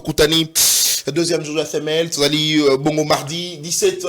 Koutani, deuxième jour FML, Tozali Bongo mardi 17,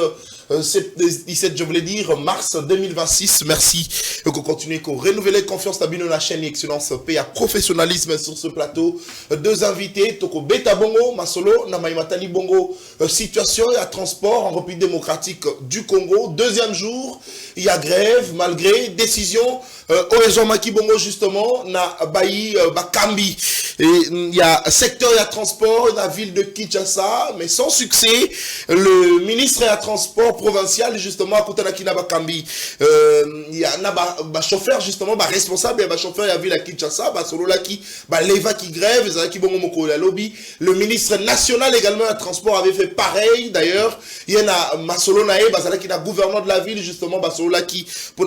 17, je voulais dire, mars 2026. Merci qu'on continue, qu'on renouvelle confiance à la chaîne Excellence Paix à professionnalisme sur ce plateau. Deux invités, Toko Beta Bongo, Masolo, Namaïmatali Bongo, situation et à transport en République démocratique du Congo. Deuxième jour, il y a grève, malgré décision, Oejon Maki Bongo justement, na Bayi Bakambi. Et il y a secteur et à transport, la ville de Kinshasa, mais sans succès, le ministre et à transport provincial, justement, à côté de Kina Bakambi, il y a un chauffeur, justement, responsable, il y a un chauffeur, il y a ville à Kinshasa, solo là qui, leva qui grève, qui bon moko la lobby. Le ministre national également à transport avait fait pareil, d'ailleurs, il y a un solo nae, qui est gouverneur de la ville, justement, solo là qui, pour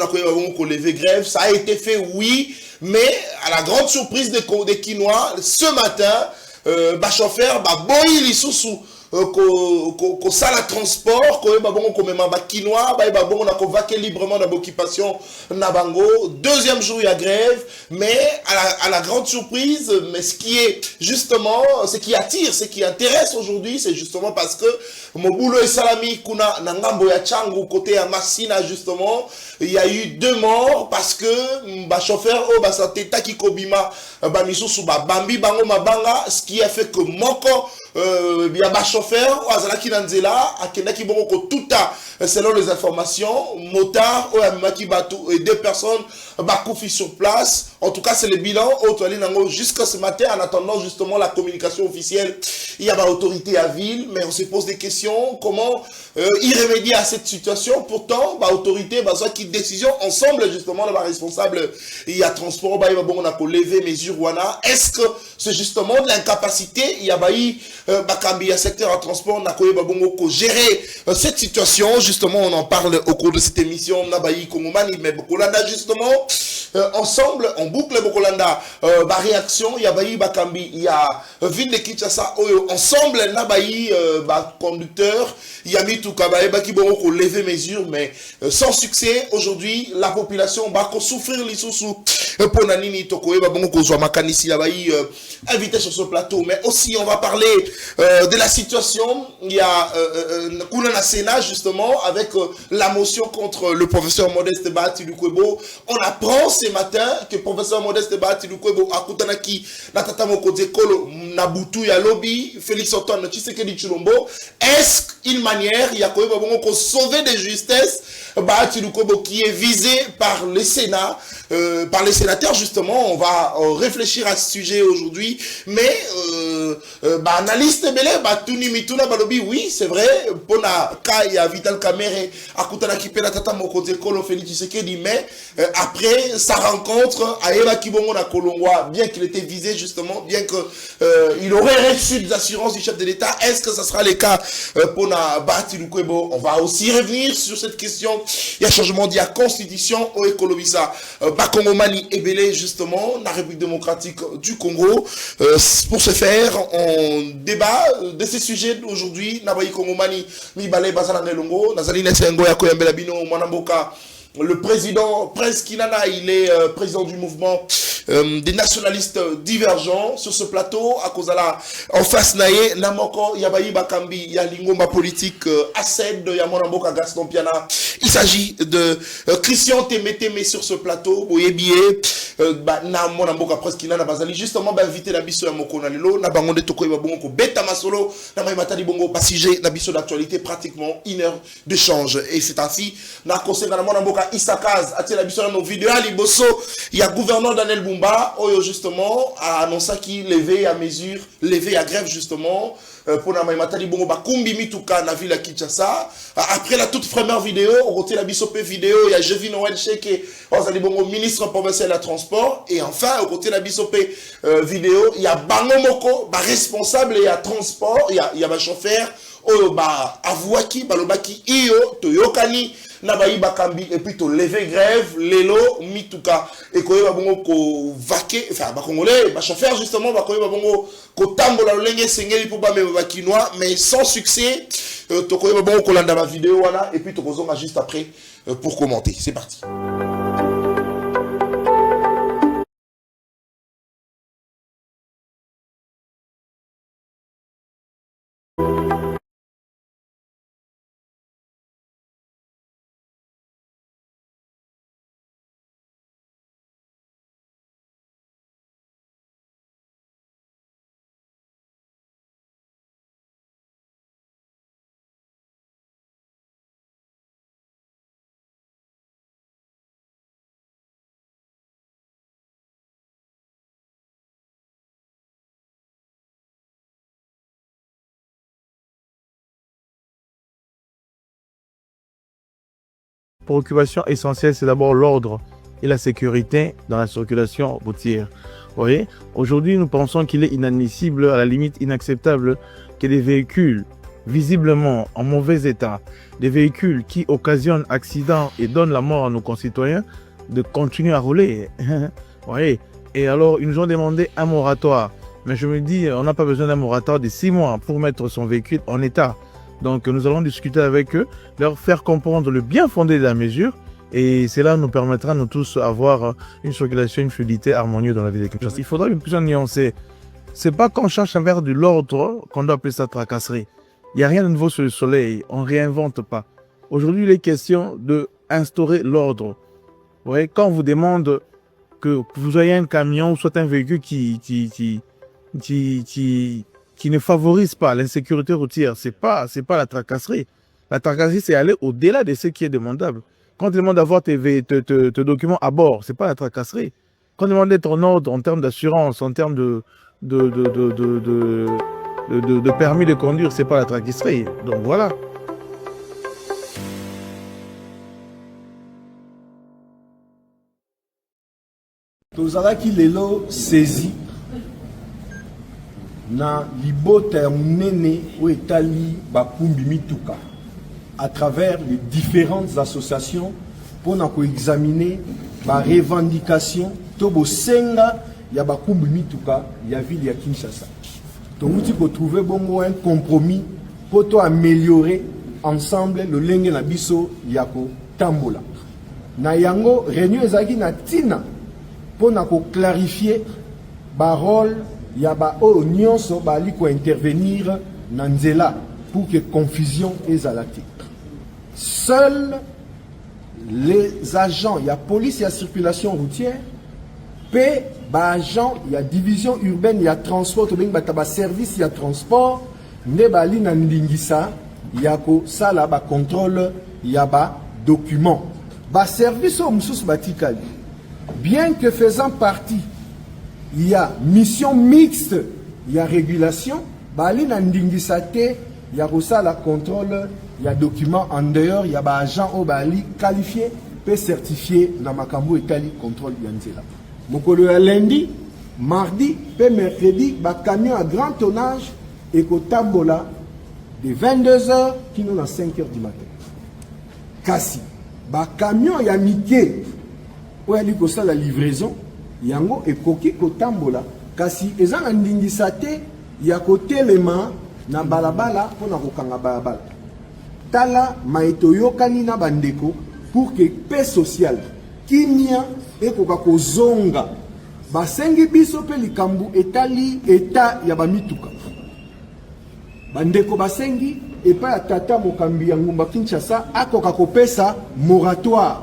lever grève, ça a été fait, oui, mais à la grande surprise des Kinois, ce matin, chauffeur, boy, les sous ko sala transport ko ba bongo ko mema ba kinois ba bongo na ko vaquer librement dans l'occupation na bango. Deuxième jour il y a grève, mais à la grande surprise, mais ce qui est justement, ce qui attire, ce qui intéresse aujourd'hui, c'est justement parce que Mobulo et Salami kuna na ngambo ya Changu côté à Massina justement, il y a eu 2 morts parce que ba chauffeur o ba sateta ki kobima ba misusu ba bambi bango mabanga, ce qui a fait que moko il y a un chauffeur, selon les informations, motard, et 2 personnes sur place. En tout cas, c'est le bilan. Jusqu'à ce matin, en attendant justement la communication officielle, il y a une autorité à ville, mais on se pose des questions. Comment y remédier à cette situation? Pourtant, l'autorité, qui décision ensemble, justement, le responsable, il y a transport, on a levé mesures. Est-ce que c'est justement de l'incapacité? Il y a Bakambi, secteur à transport, gérer cette situation. Justement, on en parle au cours de cette émission. Nabayi, Kongomani, mais Bokolanda, justement, ensemble, on boucle Bokolanda, réaction, il y a Bayi, Bakambi, il y a ville de Kinshasa, ensemble, Nabayi, conducteur, il y a Mitouka, Baki Bongo, lever mesures, mais sans succès. Aujourd'hui, la population va souffrir les sous pour Nanini Tokoe, Bongo, Makanisi, Nabayi, invité sur ce plateau. Mais aussi, on va parler de la situation. Il y a Koulana Sénat, justement, avec la motion contre le professeur Modeste Bahati Lukwebo. On apprend ce matin que le professeur Modeste Bahati Lukwebo a Koutanaki, Natatamoko Zekolo, Nabutu Yalobi, Félix Antoine Tshisekedi Chilombo. Est-ce qu'une manière, il y a qu'on sauver des justesses, Bahati Lukwebo qui est visé par le Sénat, par les sénateurs, justement. On va réfléchir à ce sujet aujourd'hui. Mais, analyste belé, Tuni Mituna Balobi, oui, c'est vrai, Pona Kaya Vital Kamere, Akutana Kipela Tata Mokote Kolo Félix Tshisekedi, mais après sa rencontre, Aeva Kibongo na Kolongwa, bien qu'il était visé justement, bien que il aurait reçu des assurances du chef de l'État, est-ce que ça sera le cas Pona Bahati Lukwebo? On va aussi revenir sur cette question. Il y a changement de la constitution au Ekolobisa, Bakongomani Ebele justement, la République démocratique du Congo. Pour ce faire, on débat de ces sujets aujourd'hui. Nabayi Kongomani, Mibale Bazalane Longo, Nazali Nesengo Yakoyambela Bino, Mwanamboka. Le président Prince Kinana, il est président du mouvement des nationalistes divergents sur ce plateau. À cause de la en face nae, Namoko, Yabayi Bakambi, Yalingoma politique, Assed, Yamonamboka Gaston Piana. Il s'agit de Christian Témétémé sur ce plateau. Boyebié, Namonamboka Prince Kinana Bazali. Justement, invité Nabiso Yamoko Nalelo, Nabangonde Toko Yabongo, Beta Masolo, Namaïmatali Bongo, Passagé, Nabiso d'actualité, pratiquement 1 heure d'échange. Et c'est ainsi, Namonamboka Isakaz, Atiela Bissona nos vidéos, Liboso, il y a gouverneur Daniel Bumba, Oyo justement, a annoncé qu'il levait à mesure, levait à grève justement, pour la Matali Bongo Bakumbi Mituka, na ville à Kinshasa. Après la toute première vidéo, on retient la Bissopé vidéo, il y a Jevi Noël Cheke, Ozali Bongo, ministre provincial de la transport, et enfin, on retient la Bissopé vidéo, il y a Bango Moko, responsable et à transport, il y a un chauffeur, Oyo Avouaki, Balobaki, Iyo, Toyokani, Nabayi Bakambi, et puis to lever grève, Lelo, Mituka, et Koye Babongo ko vaquer, enfin, Bakongolais, chauffeur justement, Bakoye Babongo ko tambola lenge sengeli pour ba Bakinois, mais sans succès, Tokoye Babongo ko landa ma vidéo, voilà, et puis Tokozonga juste après pour commenter. C'est parti. préoccupation essentielle, c'est d'abord l'ordre et la sécurité dans la circulation routière. Vous voyez, aujourd'hui, nous pensons qu'il est inadmissible, à la limite inacceptable, que des véhicules visiblement en mauvais état, des véhicules qui occasionnent accidents et donnent la mort à nos concitoyens, de continuer à rouler. Vous voyez, et alors, ils nous ont demandé un moratoire. Mais je me dis, on n'a pas besoin d'un moratoire de 6 mois pour mettre son véhicule en état. Donc, nous allons discuter avec eux, leur faire comprendre le bien fondé de la mesure. Et cela nous permettra, nous tous, d'avoir une circulation, une fluidité harmonieuse dans la vie des Kinshasa. Il faudra une plus nuancer. C'est pas qu'on cherche à faire de l'ordre qu'on doit appeler ça tracasserie. Il n'y a rien de nouveau sur le soleil. On ne réinvente pas. Aujourd'hui, il est question d'instaurer l'ordre. Vous voyez, quand on vous demande que vous ayez un camion ou soit un véhicule qui ne favorise pas l'insécurité routière, c'est pas la tracasserie. La tracasserie, c'est aller au-delà de ce qui est demandable. Quand on demande d'avoir tes documents à bord, c'est pas la tracasserie. Quand on demande d'être en ordre en termes d'assurance, en termes de permis de conduire, c'est pas la tracasserie. Donc voilà. Tozalaki lelo saisi na libota ya munene o etali bakumbi mituka à travers les différentes associations pour examiner ba revendication to bosenga ya bakumbi mituka ya ville ya Kinshasa. Tomuti ko trouver bongo un compromis pour to améliorer ensemble le lenge na biso ya ko tambola. Na yango réunion ezaki na tina pour clarifier le rôle de nyonso bali ko intervenir na nzela pour que confusion ezalaki. Seuls les agents, il y a police, il y a circulation routière, puis agents, il y a division urbaine, il y a transport, il y a service, il y a transport, ne bali na ndingisa, il y a sala ba contrôle, il y a ba document. Ba service au msus batikali. Bien que faisant partie, il y a mission mixte, il y a régulation, bali na ndingisate, il y a aussi la contrôle, il y a document en dehors, il y a des agents au bali qualifiés, peut certifier dans makambo et tali contrôle yanzela. Mokolo ya lundi, mardi, pe mercredi, ba camion à grand tonnage et ko tambola de 22h qui nous à 5h du matin. Kasi, ba camion ya mike ou ali ko la livraison, yango e koki ko tambola, kasi ezanga ndingisa te ya ko telema na balabala pona ko kanga balabala. Tala maito yokani na bandeko pour que paix sociale kimia e ko ka zonga basengi biso pe likambu etali eta ya bamituka. Bandeko basengi et pas ya tata mokambi ya ngumba Kinshasa akoka kopesa moratoire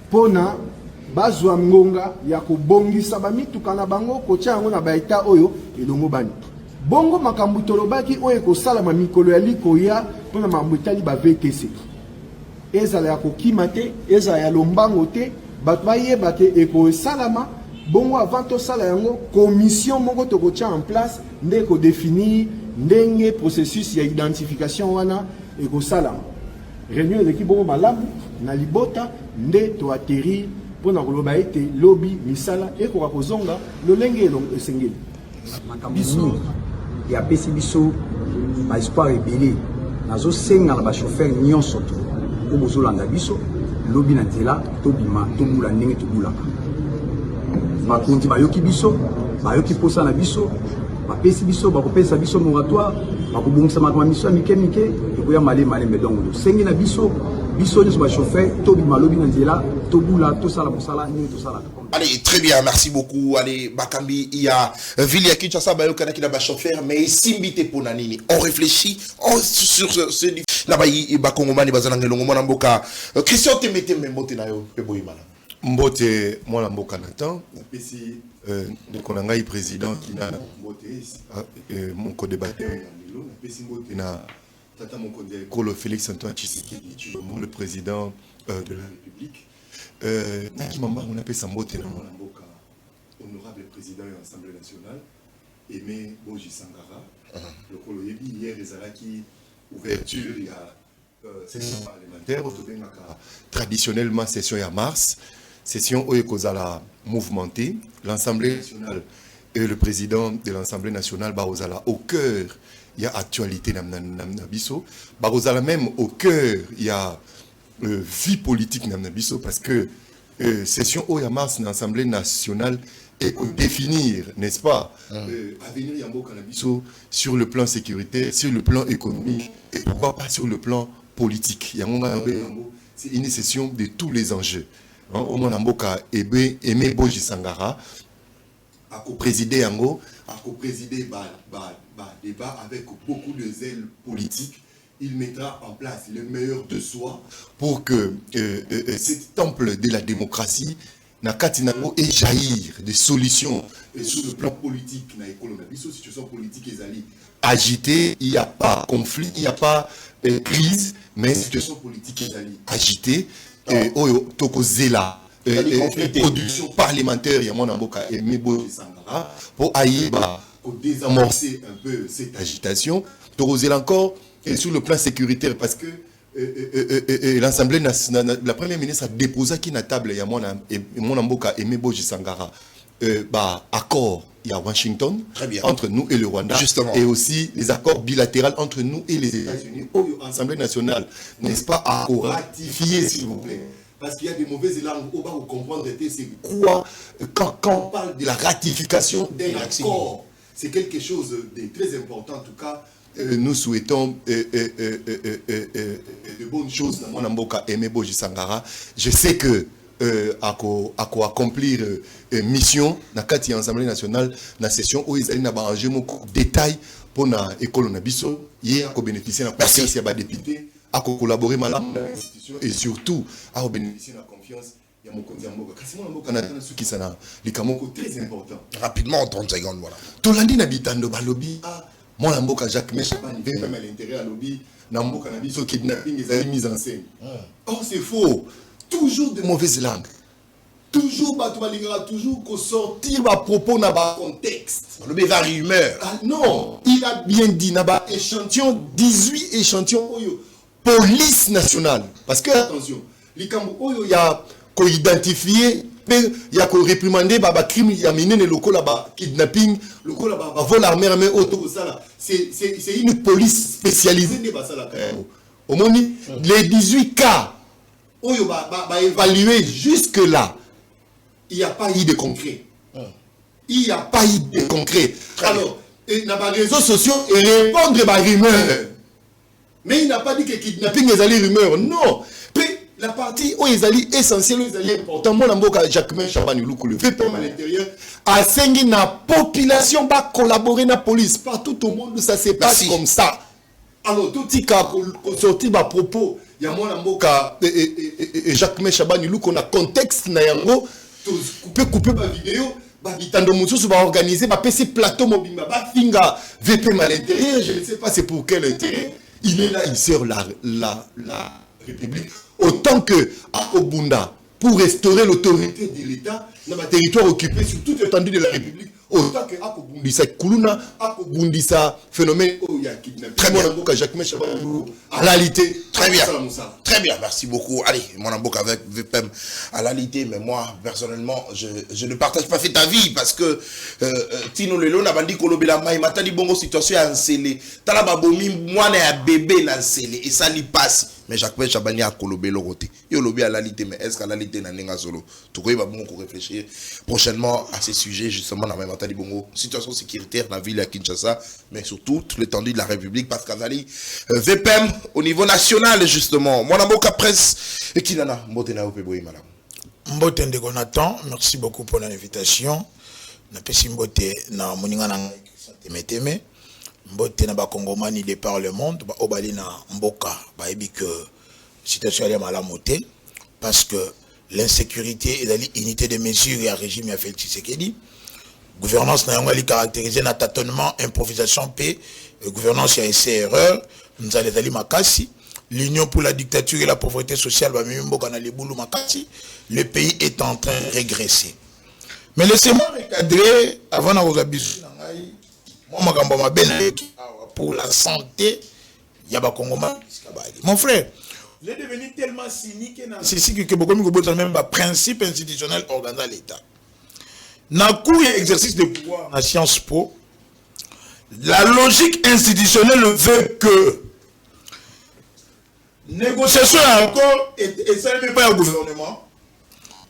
pona bazwa ngonga ya kobongisa bamituka na bango kotia yango na baeta oyo elongo bani. Bongo makambu tolobaki oyo ekosalama mikolo ya likoya pona mambo etali ba VTC. Ezala ya kokima te, ezala ya lombango te, bato bayeba ke ekosalama. Bongo avant tosala yango commission moko tokotia en place nde ko définir ndenge processus ya identification wana ekosalama. Réunion eleki bongo malamu na libota nde to atterrir pona koloba ete lobby misala ekoka kozonga lolenge esengeli. Biso ya pesi biso ba espoir ebele nazo senga na ba chauffeur nyonso to o bozolanda biso lobby na nzela tobima tobula ndenge tobulaka. Bakonzi bayoki biso bayoki posa na biso bapesi biso bakopesa biso moratoire bakobongisa makambo miso ya mike mike ekoya malembe donc sengi na biso nyonso ba chauffeur tobima lobby na nzela tobula tosala mosala ndenge tosalaka. Allez, très bien, merci beaucoup. Allez, Bakambi, il y a Villia Kinshasa, Bayo Kanaki, Naba chauffeur, mais Simbite Ponanini. On réfléchit sur ce Nabayi, Bakongomani, Bazanangelongo, Mboka. Christian Temete, Mbote Nayo, Peboimana. Mbote, moi, Mboka Nathan. Ici, le Konangaï président qui n'a Mbote, mon co-débatteur, Mbote na Tata mon co-débatteur, Félix Antoine Tshisekedi, le président de la République. On appelle ça Mbote na Mboka, honorable président de l'Assemblée nationale, Aimé Boji Sangara. Le Koloyebi, hier, les Alaki, ouverture, il y a session parlementaire traditionnellement session en mars, session où il la mouvementée, l'Assemblée nationale et le président de l'Assemblée nationale Barozala au cœur, il y a actualité Namnabiso, Barozala même au cœur, il y a vie politique Namnabiso parce que session où il y a mars l'Assemblée nationale et pour définir, n'est-ce pas, avenir Yambo Canabiso sur le plan sécuritaire, sur le plan économique et pourquoi pas sur le plan politique. C'est une session de tous les enjeux. Au Mwanamboka Aimé Boji Sangara a co-présidé Yango, a co-présidé débat avec beaucoup de zèle politique. Il mettra en place le meilleur de soi pour que cet temple de la démocratie Nakatinango et jaillir des solutions sur le plan politique, situation politique agitée, il n'y a pas conflit, il n'y a pas crise, mais situation politique agitée, Tokozela, production parlementaire, il y a mon amboka et Mebo Sangara, pour désamorcer un peu cette agitation, Tokozela encore, et sur le plan sécuritaire, parce que l'Assemblée nationale, la première ministre a déposé qui na table, il y a mon amboka et Mebo Sangara, accord. Il y a Washington, entre nous et le Rwanda, justement. Et aussi les accords bilatéraux entre nous et les États-Unis, où l'Assemblée nationale, n'est-ce pas, à ratifier, s'il vous plaît. Parce qu'il y a des mauvaises langues, on va vous comprendre, c'est quoi, quand on parle de la ratification d'un accord, c'est quelque chose de très important, en tout cas. Nous souhaitons de bonnes choses dans mon amboka Aimé Boji Sangara. Je sais que à accomplir mission dans l'Assemblée nationale, dans la session où ils allaient arranger mon détail pour l'école Nabiso, hier à bénéficier de la confiance des députés, à collaborer dans l'institution et surtout à bénéficier de la confiance. Il y a mon très important. Rapidement, en 30 secondes, voilà. Tout lundi, n'habitant de Balobi, mon amboka Jacques Méchaban, il même à l'intérieur à lobby, n'amboka Nabiso kidnapping et mise en scène. Oh, c'est faux. Toujours de mauvaises langues. Toujours, toujours qu'on sortir à propos dans le contexte. Le béva rumeur. Non, il a bien dit, dans échantillon, 18 échantillons, police nationale. Parce que, attention, il y a qu'on identifier, il y a qu'on réprimander, il y a crime, il y a mené les locaux là-bas, kidnapping, locaux là-bas, vol armé, auto, ça. C'est une police spécialisée. Au moins, les 18 cas, on va évaluer jusque-là. Il n'y a pas eu de concret. Il n'y a pas eu de concret. Alors, dans les réseaux sociaux, il répondre à des rumeurs. Mais il n'a pas dit que kidnapping est allé rumeur. Non. Puis, la partie où ils allaient essentielle, où ils allaient important, mon amboka Jacques Chaban, le VPM à l'intérieur, a saigné la population, va collaborer dans la police. Partout au monde, ça se passe comme ça. Alors, tout ce qui a sorti à propos, il y a mon amboka et Jacques Chaban, qu'on a contexte, couper ma vidéo, Bitando Moussousou va organiser, va passer plateau mobile, va finga VPM à l'intérieur, je ne sais pas c'est pour quel intérêt. Il est là, il sert la République. Autant que à Obunda, pour restaurer l'autorité de l'État dans le territoire occupé sur toute l'étendue de la République, autant que à Obundisa Kuluna, à Obundisa phénomène, il y a kidnapping. Très bien. À l'alité. Très bien. Très bien, merci beaucoup. Allez, mon amboka avec VPM à l'alité, mais moi, personnellement, je ne partage pas cet avis parce que Tino Lelo n'a pas dit qu'on l'a maï, m'a dit bon, situation est encellée. T'as la bomi, moi, un bébé encellé et ça lui passe. Mais Jacques Chabani a colobé le côté. Il a lobby à l'alité, mais est-ce qu'à l'alité n'a pas solo? Tout il va beaucoup réfléchir prochainement à ces sujets, justement, dans la même bongo. Situation sécuritaire dans la ville à Kinshasa, mais surtout, toute l'étendue de la République, parce qu'Azali, VPM au niveau national, justement. Mon amboka presse, et qui nana, mbotena opeboui, madame. Mbotende Gonathan, merci beaucoup pour l'invitation. Na pesi mbote na moninga na teme mbote na ba Congomani de par le monde, ba obali na mboka, ba ebi que situation est malamoté parce que l'insécurité et l'unité de mesure et un régime a fait Tshisekedi. Gouvernance n'a pas caractérisé na tâtonnement, improvisation, paix, gouvernance a essai erreur, nous allons aller makasi. L'Union pour la dictature et la pauvreté sociale, le pays est en train de régresser. Mais laissez-moi recadrer avant d'avoir pour la santé il y a ba Congoma. Mon frère, il est devenu tellement cynique c'est si que beaucoup de même ba principe institutionnel organisé l'État. Dans le cours et exercice de pouvoir dans Sciences Po, la logique institutionnelle veut que négociation encore et ça ne met pas au gouvernement,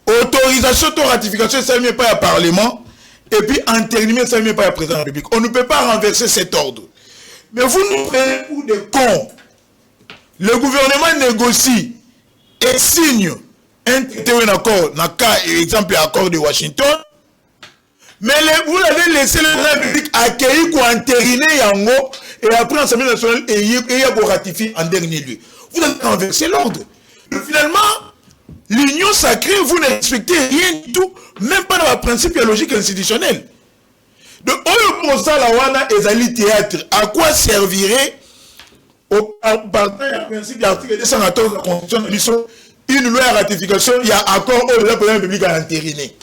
autorisation de ratification ça ne met pas au Parlement, et puis entérinement ça ne met pas au président de la République. On ne peut pas renverser cet ordre. Mais vous nous prenez pour des cons. Le gouvernement négocie et signe un traité ou un accord, dans le cas, exemple, l'accord de Washington, mais vous avez laissé la République accueillir pour entériner Yango et après l'Assemblée nationale et pour ratifier en dernier lieu. Vous avez renversé l'ordre. Finalement, l'union sacrée, vous ne respectez rien du tout, même pas dans le principe et la logique institutionnelle. Donc, on a ça la wana ezali théâtre. À quoi servirait au principe de l'article 214 de la Constitution une loi à ratification, il y a accord au président de la République à entériner.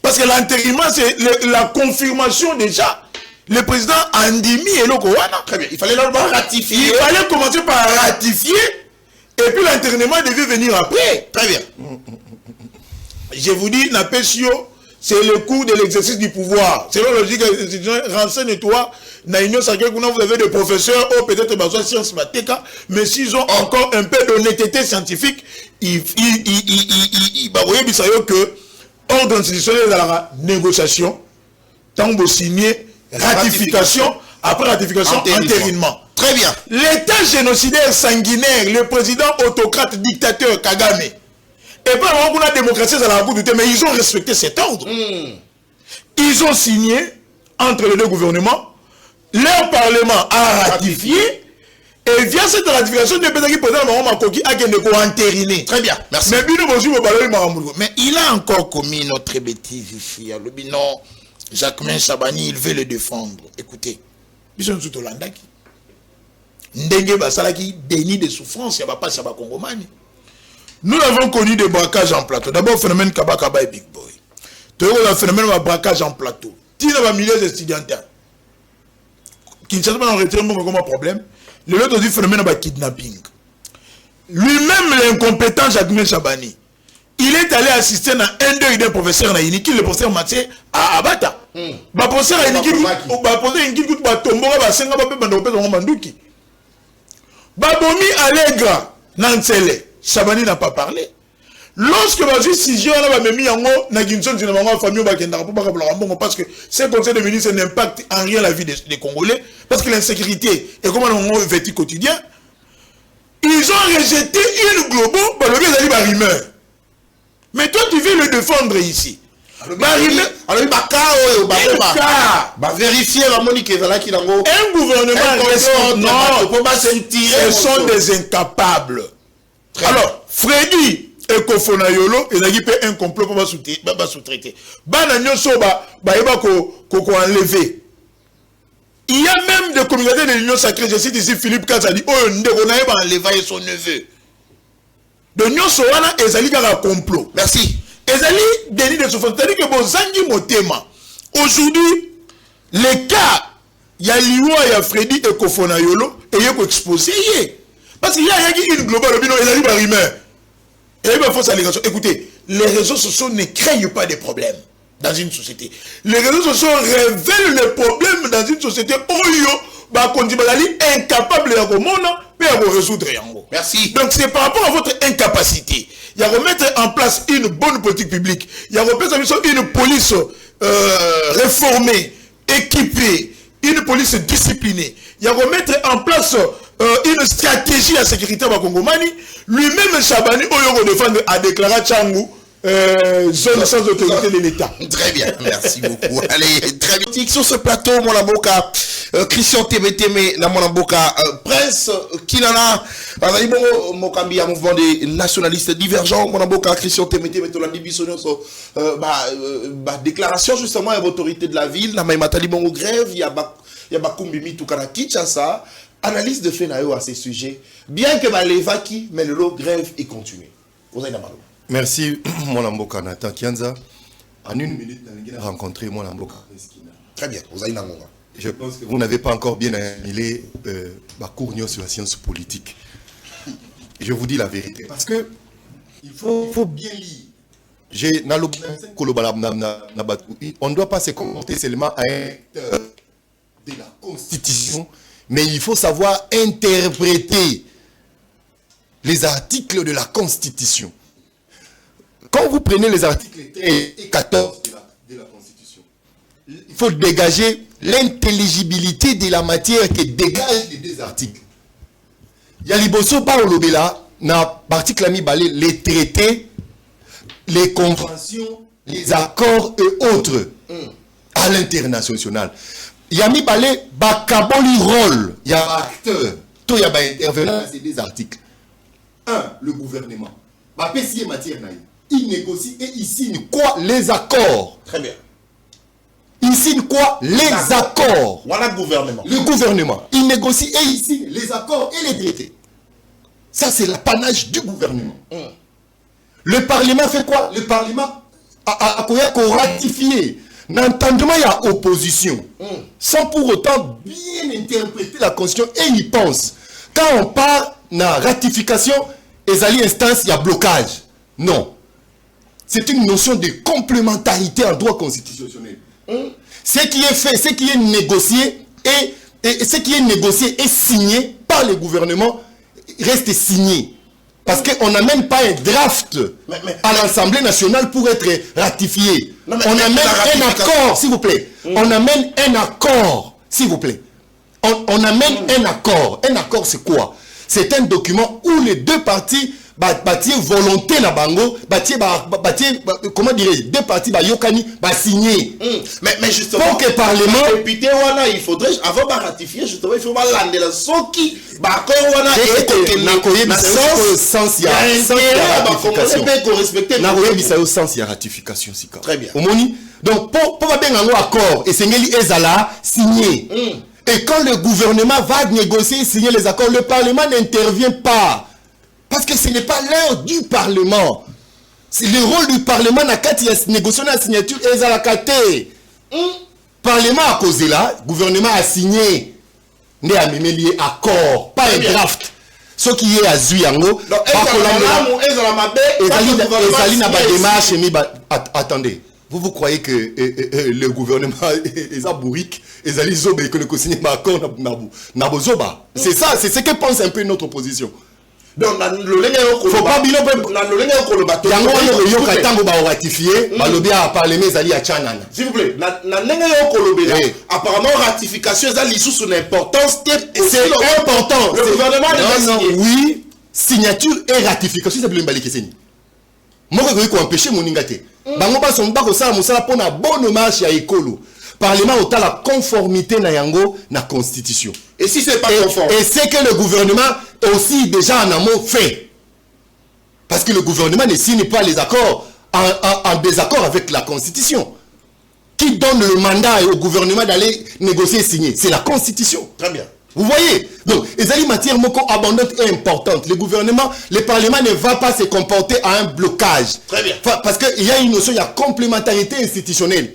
Parce que l'entérinement, c'est la confirmation déjà. Le président Andimi et Lokowana. Très bien. Il fallait d'abord ratifier. Il fallait commencer par ratifier. Et puis l'entérinement devait venir après. Très bien. Je vous dis, Napesio, c'est le cours de l'exercice du pouvoir. C'est la logique institutionnelle. Renseigne-toi. Dans l'Union sacrée, vous avez des professeurs, ou peut-être besoin de sciences mathématiques, mais s'ils ont encore un peu d'honnêteté scientifique, ils voient que ordre institutionnel dans la négociation, tant que signé, ratification, après ratification, entérinement. Très bien. L'État génocidaire sanguinaire, le président autocrate dictateur Kagame, et pas vraiment la démocratie, ça la douter, mais ils ont respecté cet ordre. Ils ont signé entre les deux gouvernements, leur parlement a ratifié, et via cette ratification, le président Makoki a entériné. Très bien, merci. Mais il a encore commis notre bêtise ici. Non, Jacquemin Chabani, il veut le défendre. Écoutez, ils sont tout Hollandaki. Ndenge Basalaki, déni de souffrance, il n'y a pas Chaba Congomani. Nous avons connu des braquages en plateau. D'abord, le phénomène Kabakaba et Big Boy. Tout le phénomène de braquage en plateau. Tine va milieu étudiantin. Qui ne s'est pas en retrait, comme un problème. Le lot du phénomène de kidnapping. Lui-même, l'incompétent Jacquemin Chabani, il est allé assister à un deuil d'un professeur Naïniki, le professeur Mathieu, à Abata. Le professeur Naïniki, Babomi Allegra, Nansele, Chabani n'a pas parlé. Lorsque je suis si parce que ce conseil de ministre n'impacte en rien la vie des Congolais, parce que l'insécurité est comme un vécu quotidien, ils ont rejeté une globo, mais toi tu veux le défendre ici. Alors il vérifier la monique un gouvernement ce sont des incapables. Alors, Freddy et Kofonayolo, ils ont un complot pour sous-traiter. Enlever. Il y a même des communautés de l'Union sacrée, je cite ici Philippe Kazali, oh, on a enlevé son neveu. De l'Union Sowana, ils ont un complot. Merci. Ils ont déni de souffrance. C'est-à-dire que Bozangi Motema, aujourd'hui, les cas, il y a Liwa, il y a Freddy et Kofonayolo, et il y a exposé. Parce qu'il y a une globale, il y a une rumeur. Et il y a une fausse allégation. Écoutez, les réseaux sociaux ne créent pas de problèmes dans une société. Les réseaux sociaux révèlent les problèmes dans une société où il y a incapable de résoudre. Merci. Donc c'est par rapport à votre incapacité. Il y a remettre en place une bonne politique publique. Il y a remettre en place une police réformée, équipée, une police disciplinée. Il y a remettre en place une stratégie à sécurité à Congomani. Lui-même, Chabani, Oyo défendre, a déclaré Tchangou, zone sans autorité de l'État. Très bien, merci beaucoup. Allez, très bien. Sur ce plateau, mon amboka, Christian Témétémé, la mon amboka, Prince, Kilana, Azalibongo, Mokambi, un mouvement des nationalistes divergents, mon amboka, Christian Témétémé, Tolandi Bissonio, déclaration justement à l'autorité de la ville, la Maïmatalibongo grève, il y a Bakumbimi, Tukana Kinshasa. Analyse de fait à ces sujets, bien que Malévaki, mais le lot grève est continué. Merci, mon amboka Nathan Kianza. En une minute, on a rencontré mon amboka. Très bien, vous avez Je pense que vous n'avez pas encore bien assimilé ma cours sur la science politique. Je vous dis la vérité. Parce que il faut bien lire. On ne doit pas se comporter seulement à un acteur de la Constitution, mais il faut savoir interpréter les articles de la Constitution. Quand vous prenez les articles 13 et 14 de la Constitution, il faut dégager l'intelligibilité de la matière qui dégage les deux articles. Il y a liboso par l'obéla, dans l'article les traités, les conventions, les accords et autres à l'international. Il y a mis balé bakaboli rôle, il y a acteur, tout y a intervenant dans ces deux articles. 1. Le gouvernement. Il négocie et il signe quoi? Les accords. Très bien. Il signe quoi? Les accords. Voilà le gouvernement. Le gouvernement. Il négocie et il signe les accords et les traités. Ça, c'est l'apanage du gouvernement. Le Parlement fait quoi? Le Parlement a ratifié. N'entendement, il y a opposition. Sans pour autant bien interpréter la Constitution. Et il pense. Quand on parle de ratification, et à l'instance, il y a blocage. Non. C'est une notion de complémentarité en droit constitutionnel. Ce qui est fait, ce qui est négocié et ce qui est négocié et signé par le gouvernement reste signé. Parce qu'on n'a même pas un draft à l'Assemblée nationale pour être ratifié. On amène un accord, s'il vous plaît. On amène un accord, s'il vous plaît. On amène un accord. Un accord, c'est quoi? C'est un document où les deux parties bâtir volonté na bango, comment dirais-je, deux parties yokani signer. Mais justement, pour que le Parlement, député wana, il faudrait avant de ratifier justement, il faut lander la soki accord wana sens ya ratification sika. Très bien. Donc pour bien un accord et sengeli ezala signé. Et quand le gouvernement va négocier et signer les accords, le Parlement n'intervient pas. Parce que ce n'est pas l'heure du Parlement. C'est le rôle du Parlement dans la négociation de la signature et à la caté. Parlement a causé là, gouvernement a signé. Mais a même lié accord, pas un draft. Ce qui est à Zuyango, attendez. Vous croyez que le gouvernement est bourrique, que le conseiller Macron n'a pas. C'est ça, c'est ce que pense un peu notre opposition. Donc, faut pas bien s'il vous plaît, apparemment ratification c'est une importance, c'est important. Le gouvernement a signé. Oui, signature et ratification c'est bien que c'est. Moi je veux empêcher mon ingate. Bango ba son bako sala musala pona bonne marche ya ekolo. Parlement autant la conformité na yango na constitution. Et si c'est pas conforme. Et c'est que le gouvernement aussi déjà en amont fait. Parce que le gouvernement ne signe pas les accords en désaccord avec la constitution. Qui donne le mandat au gouvernement d'aller négocier et signer? C'est la constitution. Très bien. Vous voyez? Donc, les alliés matières abondantes et importantes. Le gouvernement, le Parlement ne va pas se comporter à un blocage. Très bien. Parce qu'il y a une notion, il y a complémentarité institutionnelle.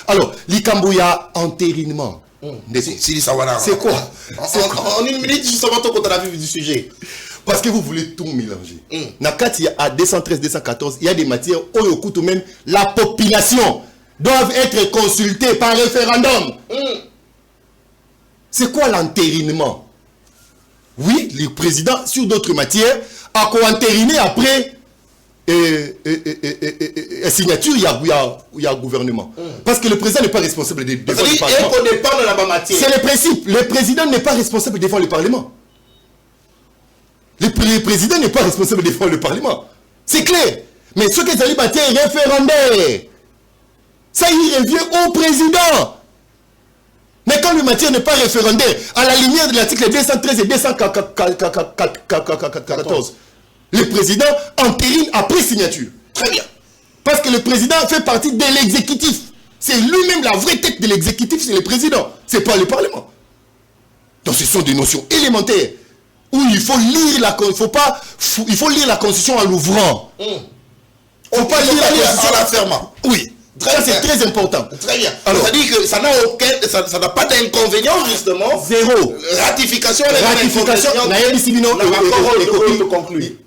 Alors, l'Ikambouya entérinement. C'est quoi? En une minute, justement, ton compte à la vue du sujet. Parce que vous voulez tout mélanger. Nakati à 213, 214, il y a des matières où au coup même la population doivent être consultés par référendum. C'est quoi l'entérinement? Oui, le président, sur d'autres matières, a co-entériné après signature, il y a gouvernement. Parce que le président n'est pas responsable de défendre le Parlement. C'est le principe. Le président n'est pas responsable de défendre le Parlement. Le président n'est pas responsable de défendre le Parlement. C'est clair. Mais ce que les matières référendaires, ça y revient au président. Mais quand le matière n'est pas référendaire, à la lumière de l'article 213 et 214, le président entérine après signature. Très bien. Parce que le président fait partie de l'exécutif. C'est lui-même la vraie tête de l'exécutif, c'est le président. C'est pas le Parlement. Donc ce sont des notions élémentaires où il faut lire il faut lire la Constitution en l'ouvrant. On peut lire la Constitution en la fermant. Oui. Ça, c'est très important. Très bien. Alors, ça dit que ça n'a pas d'inconvénient, justement. Zéro. Ratification,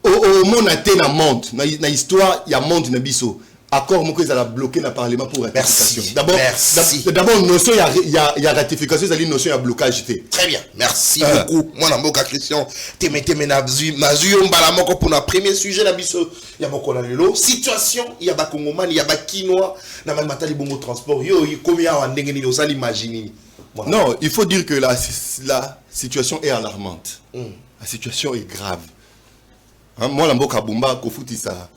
au monde na monde, na histoire, il y a monde na biso. Accord mon a bloqué le Parlement pour ratification. D'abord, notion il y a ratification, c'est une notion il y a blocage. Très bien. Merci beaucoup. Moi Namboka Christian, temete mazu mbalamoko pour notre premier sujet na biso. Il y a beaucoup lelo situation, il y a ba Congoman, il y a ba Kinois, na matali bongo transport. Yo combien en ndenge ni osali imaginer. Non, il faut dire que la situation est alarmante. La situation est grave. Moi Namboka Bumba ko futi ça.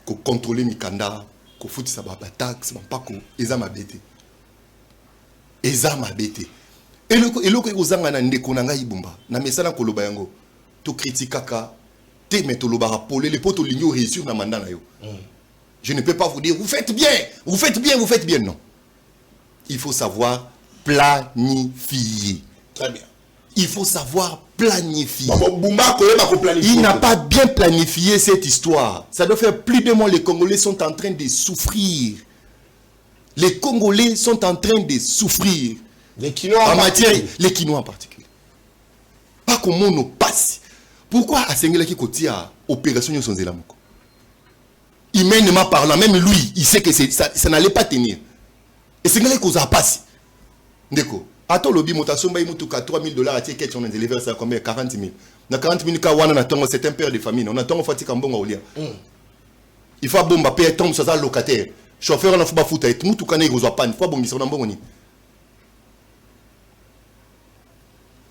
Ko contrôler mikanda ko futi sa ba taxe pas ko ezama bete eloko ekozanga na ndeko na ngai Bumba na mesana ko loba yango to critiquaka te mais to loba rappeler les potes ligno réussir na mandat na yo. Je ne peux pas vous dire vous faites bien non. Il faut savoir planifier. Très bien. Il faut savoir planifier. Il n'a pas bien planifié cette histoire. Ça doit faire plus de mois. Les Congolais sont en train de souffrir. Les Congolais sont en train de souffrir. Les Kinois en matière, les Kinois en particulier. Pas comment nous passe. Pourquoi à Sengela qui côté à opération Nyonso Nzela moko? Humainement parlant, même lui, il sait que ça n'allait pas tenir. Et Sengela qui a passé. Ndeko. Attends, lobby mutasomba imutuka $3,000 à ticket on a délivré ça combien 40 000. Na 40 000 ka wana na tongo c'est un père de famille. On attend fatika mbonga olia. Il faut bomba payer tombe ça locataire. Chauffeur na fuba futa et mutuka na ikozwa pan, faut bombi na mbongo ni.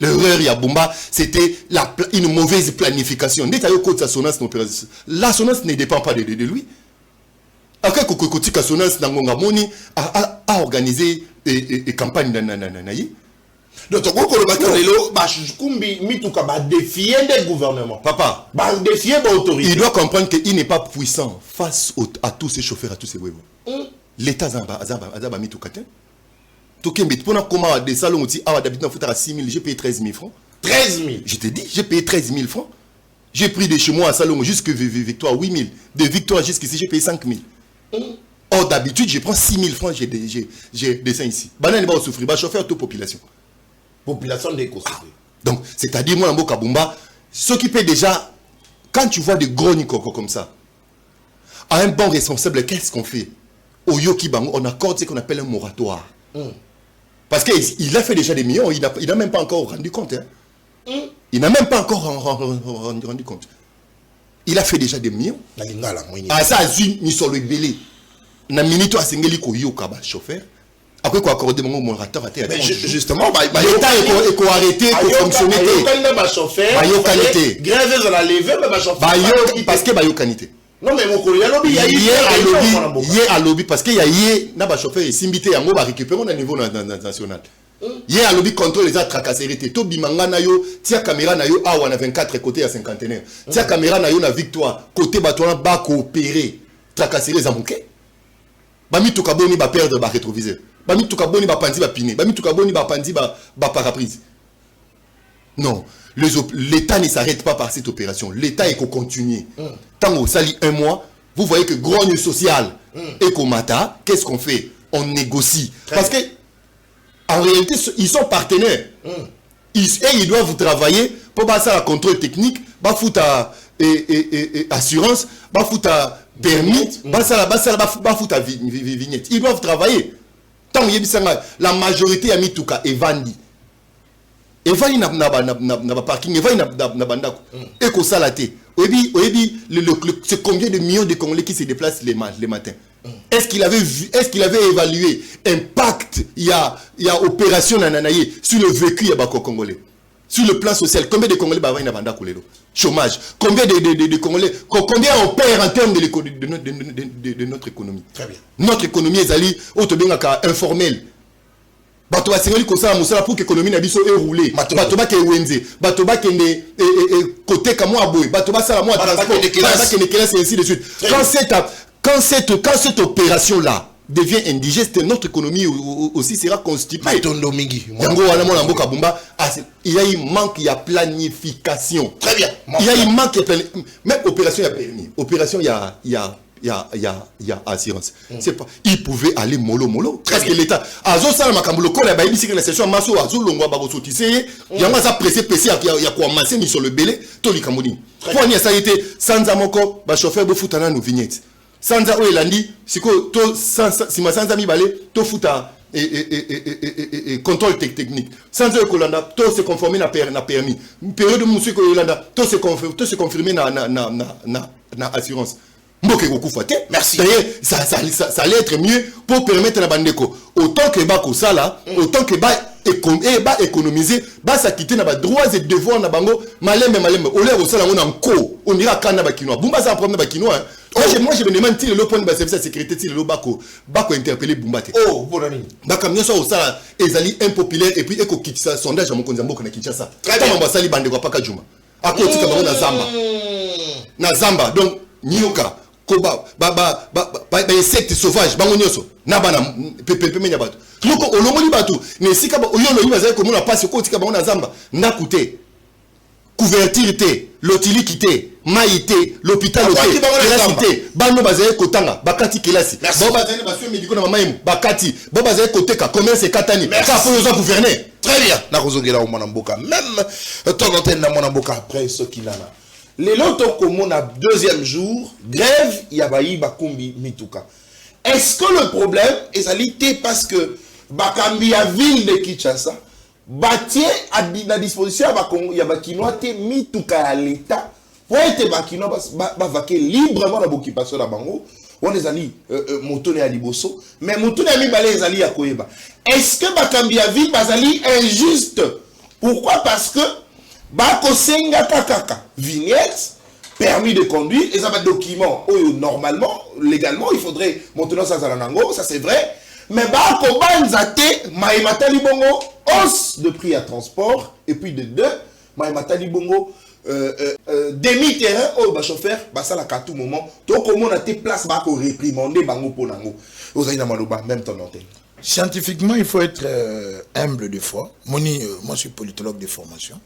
L'erreur ya bomba, c'était une mauvaise planification. Dès tayo côté sa sonance n'opération. La sonance ne dépend pas de lui. Après kokotika sonance na ngonga moni a organisé et campagne nananayi. Donc défier des gouvernements. Papa, défier l'autorité. Il doit comprendre qu'il n'est pas puissant face à tous ces chauffeurs, à tous ces webos. L'État a mis tout catin. Tout qui est pour comment des salons aussi d'habitude à 6 000, j'ai payé 13 000 francs. 13 000. Je t'ai dit, j'ai payé 13 000 francs. J'ai pris de chez moi à salon jusque Victoire 8 000. De Victoire jusqu'ici, j'ai payé 5 000. Or d'habitude, je prends 6 000 francs, j'ai dessin ici. Banane va souffrir, va chauffer toute population. Population d'éco. Donc, c'est-à-dire, moi, Mboka Bumba, s'occuper déjà, quand tu vois des gros nikoko comme ça, à un bon responsable, qu'est-ce qu'on fait? Au Yoki Bango, on accorde ce qu'on appelle un moratoire. Parce qu'il a fait déjà des millions, il n'a même pas encore rendu compte. Hein. Il n'a même pas encore rendu compte. Il a fait déjà des millions. Ah, ça, ni sur le belé. Na minute à singeli ko yoka ba chauffeur. Après quoi accorder mon moratoire à justement, l'État est arrêté pour fonctionner. Grève dans la levée, mais chauffeur. Parce que bayokanité. Non mais mon collègue, il y a à lobby parce qu'il y a na ba chauffeur et simbité yango ba récupérer au niveau national. Hier à lobby contrôle les tracasseries. To bimanga na yo, tia caméra na yo awa na 24 côté à 51. Tia caméra na yo na Victoire, côté batona ba coopérer. Tracasseries à monquer. Bami to kaboni ba perdre ba rétroviseur. Bami to kaboni ba pandi ba piné. Bami to kaboni ba pandi ba paraprise. Non, l'État ne s'arrête pas par cette opération. L'État est continuer. Tant au sali un mois, vous voyez que grogne social et qu'au matin, qu'est-ce qu'on fait? On négocie. Parce que en réalité, ils sont partenaires. Ils doivent travailler pour passer à la contrôle technique, pour foutre assurance, pour foutre permis, pour foutre vignette. Ils doivent travailler. Tant la majorité a mis tout cas et Vandi. Et Vandi n'a parking, et Vandi n'a bandako. Et qu'on salaté. C'est combien de millions de Congolais qui se déplacent les matins? Est-ce qu'il avait évalué l'impact il y a opération nananaye sur le vécu ya bako congolais, sur le plan social? Combien de Congolais bavaï na banda kolelo? Chômage. Combien de Congolais, combien on perd en termes de notre économie? Très bien. Notre économie est allée au tobengaka informel. Bato ba sengeli ko sala musala pour que l'économie na biso est roulée. Bato ba ke wenze, bato ba kende côté ka moi boy, bato ba sala moi transport, bato ba kende classe et ainsi de suite. Quand cette opération-là devient indigeste, notre économie aussi sera constipée. Il y a un manque, il y a planification. Très bien. Il y a un manque, même opération, il y a permis. Opération, il y a il y a assurance. C'est pas, il pouvait aller mollo. Parce que l'État, Azo Sala Makambulo, quand il a dit que la session Masso, Azo Longwa Barosotissé, il y a un pressé PC, il y a quoi masser sur le belé, Toli Kamoni. Pour ça a été sans amoko, bah chauffeur de foutana nous vignettes. Sans a Elandi, si ma sans ami balé, to fouta et contrôle technique. Sans eux Kolanda, to se conformer na permis. Période de monsieur Kolanda, to se confirmer na assurance. Merci. Ça allait être mieux pour permettre à la bandeko. Autant que Bako ça là, autant que économiser, ça quitter na droits et devoirs na bango, malem. Au lieu de ça, on a un co, on ira à Kana Bakinois. Boumba ça prendre Bakinois. Moi je me demande si le point de service de sécurité, si le Bako interpellé Boumbate. Oh, bon ami. Baka bien sûr ça, ezali impopulaire et puis eko kitsa sondage à mon konzambo kana Kinshasa. Très bien. Kama basali bandeko paka Juma. Akoti kama na Zamba. Na Zamba donc Nyoka. Insectes sauvages bango nyoso na bana pepe menya bato loko olongoli bato ne sika ba oyolo ibaza ko mona passe ko tika bango na zamba ndakute couverture te lotiliki te maïté l'hôpital te kelasi te bano bazaye kotanga bakati kelasi bo bazaye basio médicaux na mamayimu bakati bo bazaye koteka commerce katani ça faut nous gouverner. Très bien. Na kozongela o mwana mboka même ton antenne na mwana mboka après ce qu'il a là. Les lotos comme on a deuxième jour, grève, Yabayi Bakumbi Mituka. Est-ce que le problème estalité parce que Bakambi a ville de Kinshasa, Batié à la disposition Yabakinois te Mituka à l'État, pour être Bakinois vaquer librement la occupation de Bango, on les a dit Motone à Liboso, mais Motone a mis les alliés à Koyeba. Est-ce que Bakambi a ville Bazali injuste? Pourquoi? Parce que Bako senga kakaka vignettes, permis de conduire, et ça va document. Normalement, légalement, il faudrait maintenant ça zalanango, ça c'est vrai. Mais Bako banzate, maïmatali bongo, hausse de prix à transport, et puis de deux, maïmatali bongo, demi-terrain, oh, bah chauffeur, bah ça là qu'à tout moment, donc comment on a tes places, Bako réprimander, bango ponango. Vous avez même ton antenne. Scientifiquement, il faut être humble des fois. Moi, je suis politologue de formation.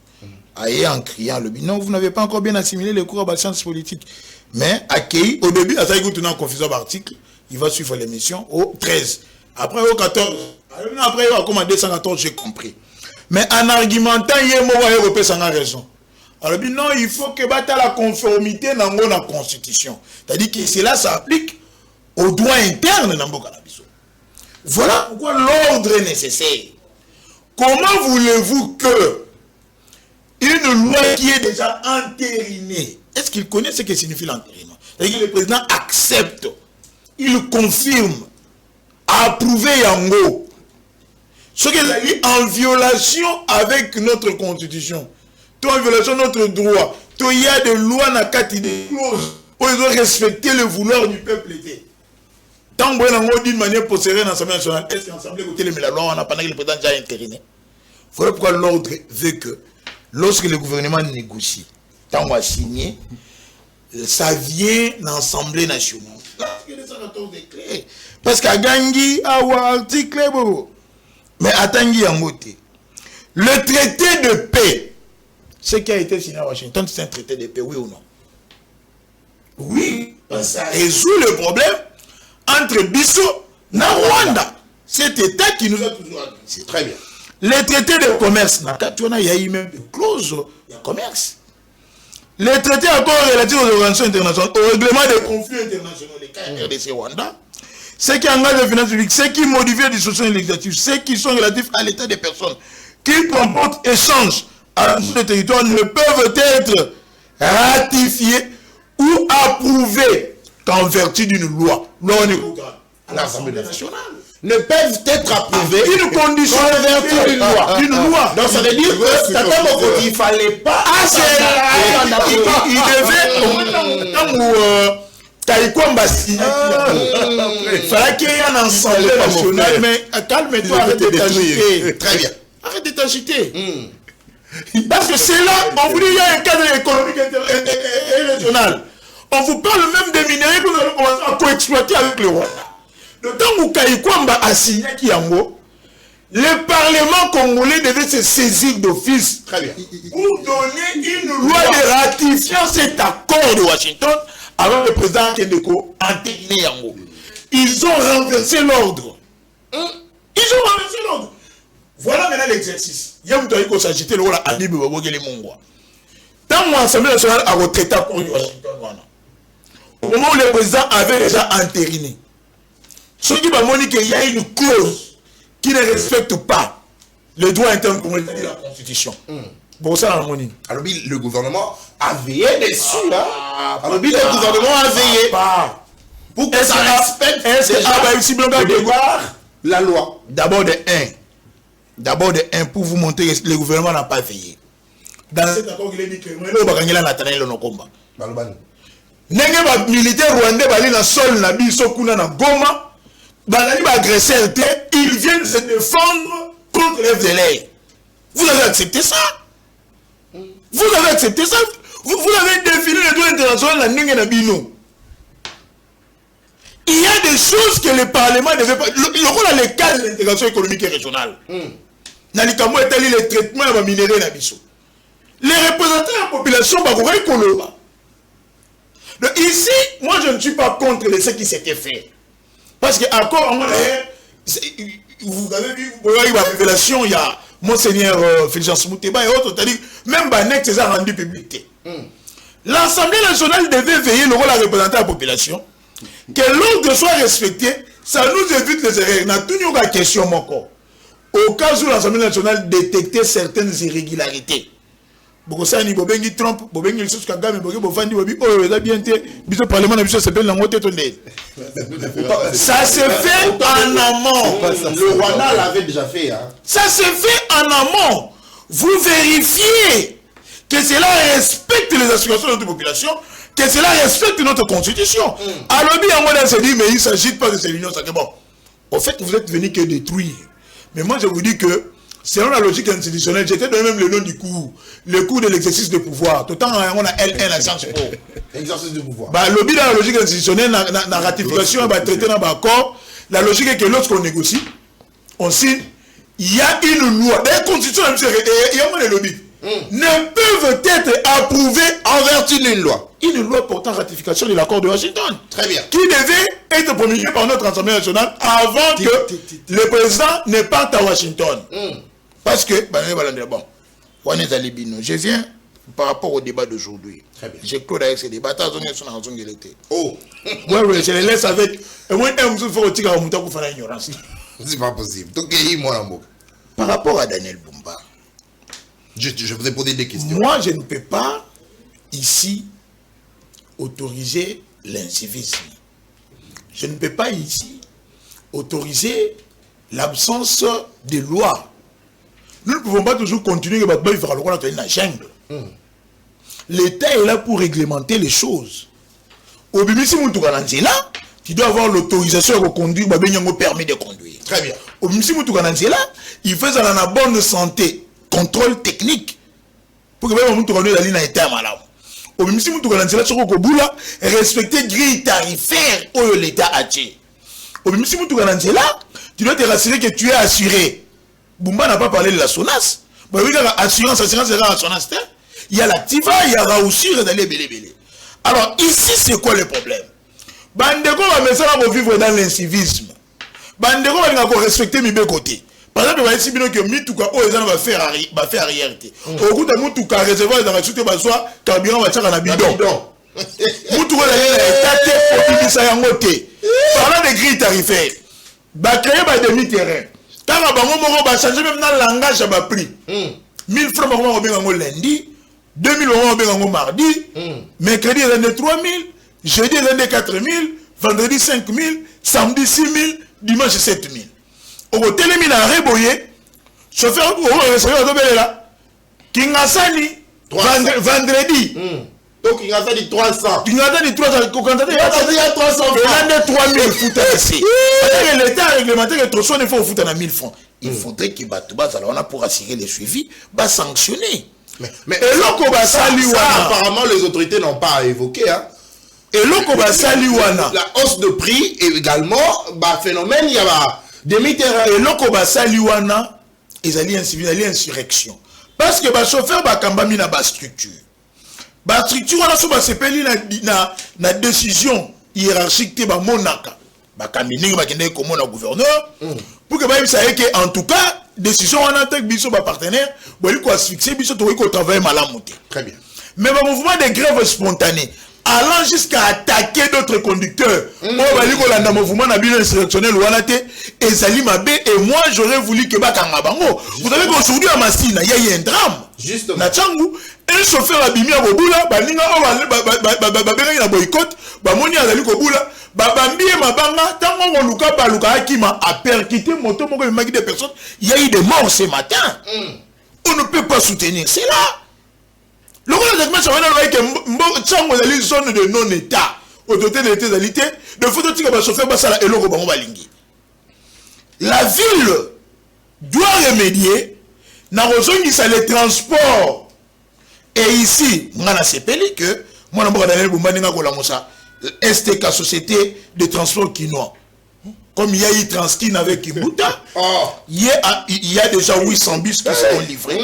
Et en criant le non, vous n'avez pas encore bien assimilé les cours à sciences politiques. Mais accueilli, au début, à ça, il y a en confusion d'article, il va suivre l'émission au 13. Après, au 14. Après, il va commander 214, j'ai compris. Mais en argumentant, il y a un moment européen sans raison. Alors, non, il faut que la conformité dans la Constitution. C'est-à-dire que cela s'applique au droit interne dans le Canabiso. Voilà pourquoi l'ordre est nécessaire. Comment voulez-vous que une loi qui est déjà entérinée, est-ce qu'il connaît ce que signifie l'entérinement? C'est-à-dire que le président accepte, il confirme, approuvé Yango, ce qu'il a dit en violation avec notre constitution, en violation de notre droit, il y a des lois dans 4 clauses où ils ont respecté le vouloir du peuple. Tant que nous d'une manière pour serrer dans l'Assemblée nationale, est-ce que l'Assemblée a la loi, on a pendant que le président déjà entériné? Voilà pourquoi l'ordre veut que lorsque le gouvernement négocie, tant qu'on a signé, ça vient dans l'Assemblée nationale. Parce qu'à Gangi, à article, mais à Tangi Yangote, le traité de paix, ce qui a été signé à Washington, c'est un traité de paix, oui ou non? Oui, ça résout le problème entre Bissau et Rwanda. Cet État qui nous a toujours dit. C'est très bien. Les traités de commerce, il y a eu même des clauses de commerce. Les traités encore relatifs aux organisations internationales, au règlement des conflits internationaux, les cas RDC Rwanda, ceux qui engagent les finances publiques, ceux qui modifient les dispositions législatives, ceux qui sont relatifs à l'état des personnes, qui comportent échange à ce territoire ne peuvent être ratifiés ou approuvés qu'en vertu d'une loi. Loi à l'Assemblée nationale. Ne peuvent être approuvés une condition en vertu d'une loi. Une loi. Donc ça veut dire que il ne fallait pas. Il devait. Taïkwamba signé. Il fallait qu'il y ait un assemblée nationale. Mais calme-toi, arrête de t'agiter. Très bien. Arrête de t'agiter. Parce que c'est là, on vous dit, il y a un cadre économique et régional. On vous parle même des minéraux que nous allons commencer à co-exploiter avec le Rwanda. Le temps où Taïkwamba a signé Kiyango, le Parlement congolais devait se saisir d'office pour donner une loi de ratifiant cet accord de Washington avant le président Kendeko entériné yango. Ils ont renversé l'ordre. Ils ont renversé l'ordre. Voilà maintenant l'exercice. Il y a un temps s'agiter le rôle à Libre Babogele Mongwa. Tant l'Assemblée nationale a retraité pour Washington. Au moment où le président avait déjà entériné, ceux qui m'ont dit qu'il y a une clause qui ne respecte pas le droit interne de la Constitution. Pour ça, alors, le gouvernement a veillé dessus. Alors, le gouvernement a veillé pour que ça respecte la loi. D'abord de un, pour vous montrer que le gouvernement n'a pas veillé. Dans cet accord, il est dit que les militaires rwandais bali na sol na biso kuna na Goma, balali ba agresseur, ils viennent se défendre contre les FDLR. Vous avez accepté ça? Vous avez accepté ça? Vous avez défini le droit international la Ningue na Bino. Il y a des choses que le Parlement ne devait pas. Le rôle à l'écart de l'intégration économique et régionale. Nalikamo est allé les traitements à minéraux na biso. Les représentants de la population bagouraï koloba. Donc ici, moi je ne suis pas contre ce qui s'était fait. Parce que encore vous avez vu, la révélation, il y a Monseigneur Fulgence Mouteba et autres, c'est-à-dire même Banek s'est rendu public. L'Assemblée nationale devait veiller le rôle à représenter la population. Que l'ordre soit respecté, ça nous évite les erreurs. N'a toujours la question encore. Au cas où l'Assemblée nationale détectait certaines irrégularités. Ça se fait en amont. Le Rwanda l'avait déjà fait. Ça se fait en amont. Vous vérifiez que cela respecte les aspirations de notre population, que cela respecte notre constitution. Alors, on se dit, mais il ne s'agit pas de ces unions. Bon, au fait, vous êtes venus que détruire. Mais moi, je vous dis que selon la logique institutionnelle, j'étais donné même le nom du cours, le cours de l'exercice de pouvoir. Tout le temps, on a L1 à Sciences Po. Exercice de pouvoir. Le but de la logique institutionnelle, la ratification, traité dans l'accord, la logique est que lorsqu'on négocie, on signe, il y a une loi. La constitution, il y a le lobby. Ne peuvent être approuvés en vertu d'une loi. Une loi portant ratification de l'accord de Washington. Très bien. Qui devait être promulguée par notre Assemblée nationale avant que le président ne parte à Washington. Parce que, bon, je viens par rapport au débat d'aujourd'hui. J'ai clos avec ces débats. Oh, ouais, je les laisse avec. C'est pas possible. Par rapport à Daniel Bumba, je vous ai posé des questions. Moi, je ne peux pas ici autoriser l'incivisme. Je ne peux pas ici autoriser l'absence de loi. Nous ne pouvons pas toujours continuer à faire le rôle de la jungle. L'État est là pour réglementer les choses. Au Bimisi Moutoukanansela, tu dois avoir l'autorisation de conduire, un permis de conduire. Très bien. Au Bimisi Moutoukanansela, il fait ça dans la bonne santé, contrôle technique. Pour que Moutoukanansela la ligne ait été malade. Au Bimisi Moutoukanansela, respecter grille tarifaire où l'État a tué. Au Bimisi Moutoukanansela, tu dois te rassurer que tu es assuré. Bumba n'a pas parlé de la SONAS. Assurance, il y a l'Activa, il y a Raoussir et d'aller belé. Alors ici, c'est quoi le problème? Bandeko va vivre dans l'incivisme. Bandeko va respecter mes deux côtés. Par exemple, il va essayer que Mitouka, va faire arrière. Au bout de Mitouka, réservoir dans la suite, va soit carburant, va faire un bidon. Mitouka, parlant de grilles tarifaires, va créer un demi-terrain. Quand on va changer même dans le langage, ça va prix. 1000 francs, on va lundi, 2000 euros mardi, mercredi, il y a 3000, jeudi, il y a 4000, vendredi, 5000, samedi, 6000, dimanche, 7000. Au hôtel, il y a un reboyé, chauffeur, on va recevoir là. Kingasani, vendredi. Donc il y a dit 300. Il y a dit 300. Il y a 300 francs. Il y a 3000 francs. L'État a réglementé que 300 il faut foutre à 1000 francs. Il faudrait qu'il on a pour assurer le suivi, va sanctionner. Mais apparemment les autorités n'ont pas évoqué. Hein. Et la hausse de prix et également phénomène, il y a demi-terrain. Et l'Okoba Saliwana, ils allaient insurrection. Parce que les chauffeurs, ils ont une structure. ba structure wana so ba sepeli na décision hiérarchique te ba monaka ba kamininga ba kende komona gouverneur pour que ba yebisa que en tout cas décision wana te biso ba partenaire boli ko asphyxier biso to ko travailler malamu te. Très bien. Mais le mouvement de grève spontanée allant jusqu'à attaquer d'autres conducteurs. Moi, le mouvement n'a bien sélectionné le Wanate et Zali Mabé et moi j'aurais voulu que Bakangabango. Vous savez qu'aujourd'hui à Massina, il y a un drame. Justement. Na Tchangou, un chauffeur a bimi à Boboula, Baninga, na boycott, Bamoni a Zali Koboula, Babambi et Mabanga, Tango Luka, Baluka Akima a percuté moto, mon gars, des personnes. Il y a eu des morts ce matin. On ne peut pas soutenir. C'est là. Le rôle de la zone de non-état, autorité de l'État, de faut que le chauffeur passe à la Elo Bango Balingi. La ville doit remédier, n'a rejoint les transports. Et ici, on a sepeli que, moi, je suis STK, Société de Transport Quinois. Comme il y a eu Transkin avec Kibuta, il y a déjà 800 bus qui seront livrés.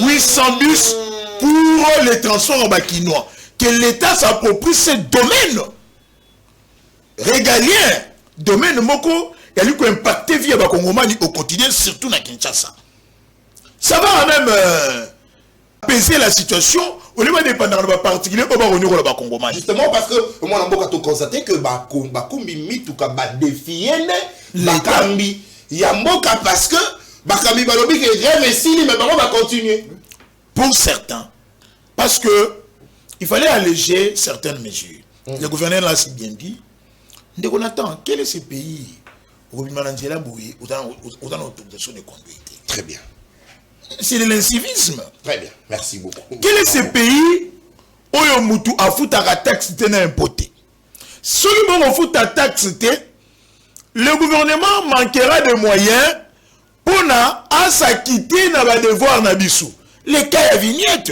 800 bus pour les transports en Bakinois. Que l'État s'approprie ce domaine régalien, domaine moko, il y a eu impacté via Bakongomani au quotidien, surtout dans Kinshasa. Ça va même apaiser la situation au niveau dépendant de particulier au Bakongomani. Justement parce que moi on a constaté que Bakumbi mituka ba défier Bakambi Yamboka parce que Bakambi balobi que grève et si mais on va continuer. Pour certains, parce que il fallait alléger certaines mesures. Le gouverneur l'a si bien dit. On attend, quel est ce pays où il y a autant d'autorisation de conduite? Très bien. C'est de l'incivisme. Très bien, merci beaucoup. Quel est ce pays où il y a un taxe impoté? Seulement on fout à taxe, le gouvernement manquera de moyens pour s'acquitter de devoir Nabissou. Les cas à vignette,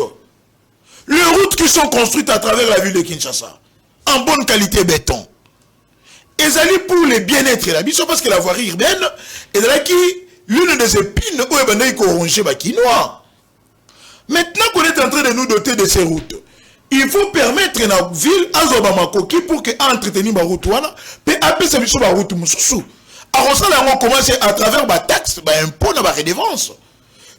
les routes qui sont construites à travers la ville de Kinshasa, en bonne qualité béton. Et ça pour le bien-être la Bissau, parce que la voirie urbaine est là qui l'une des épines où il y a corrongé Bakinois. Maintenant qu'on est en train de nous doter de ces routes, il faut permettre à la ville à Zobamakoki pour que entretenir ma route puis après ça la route Moussou. Alors ça on commence à travers la taxe, impôt, la redevance.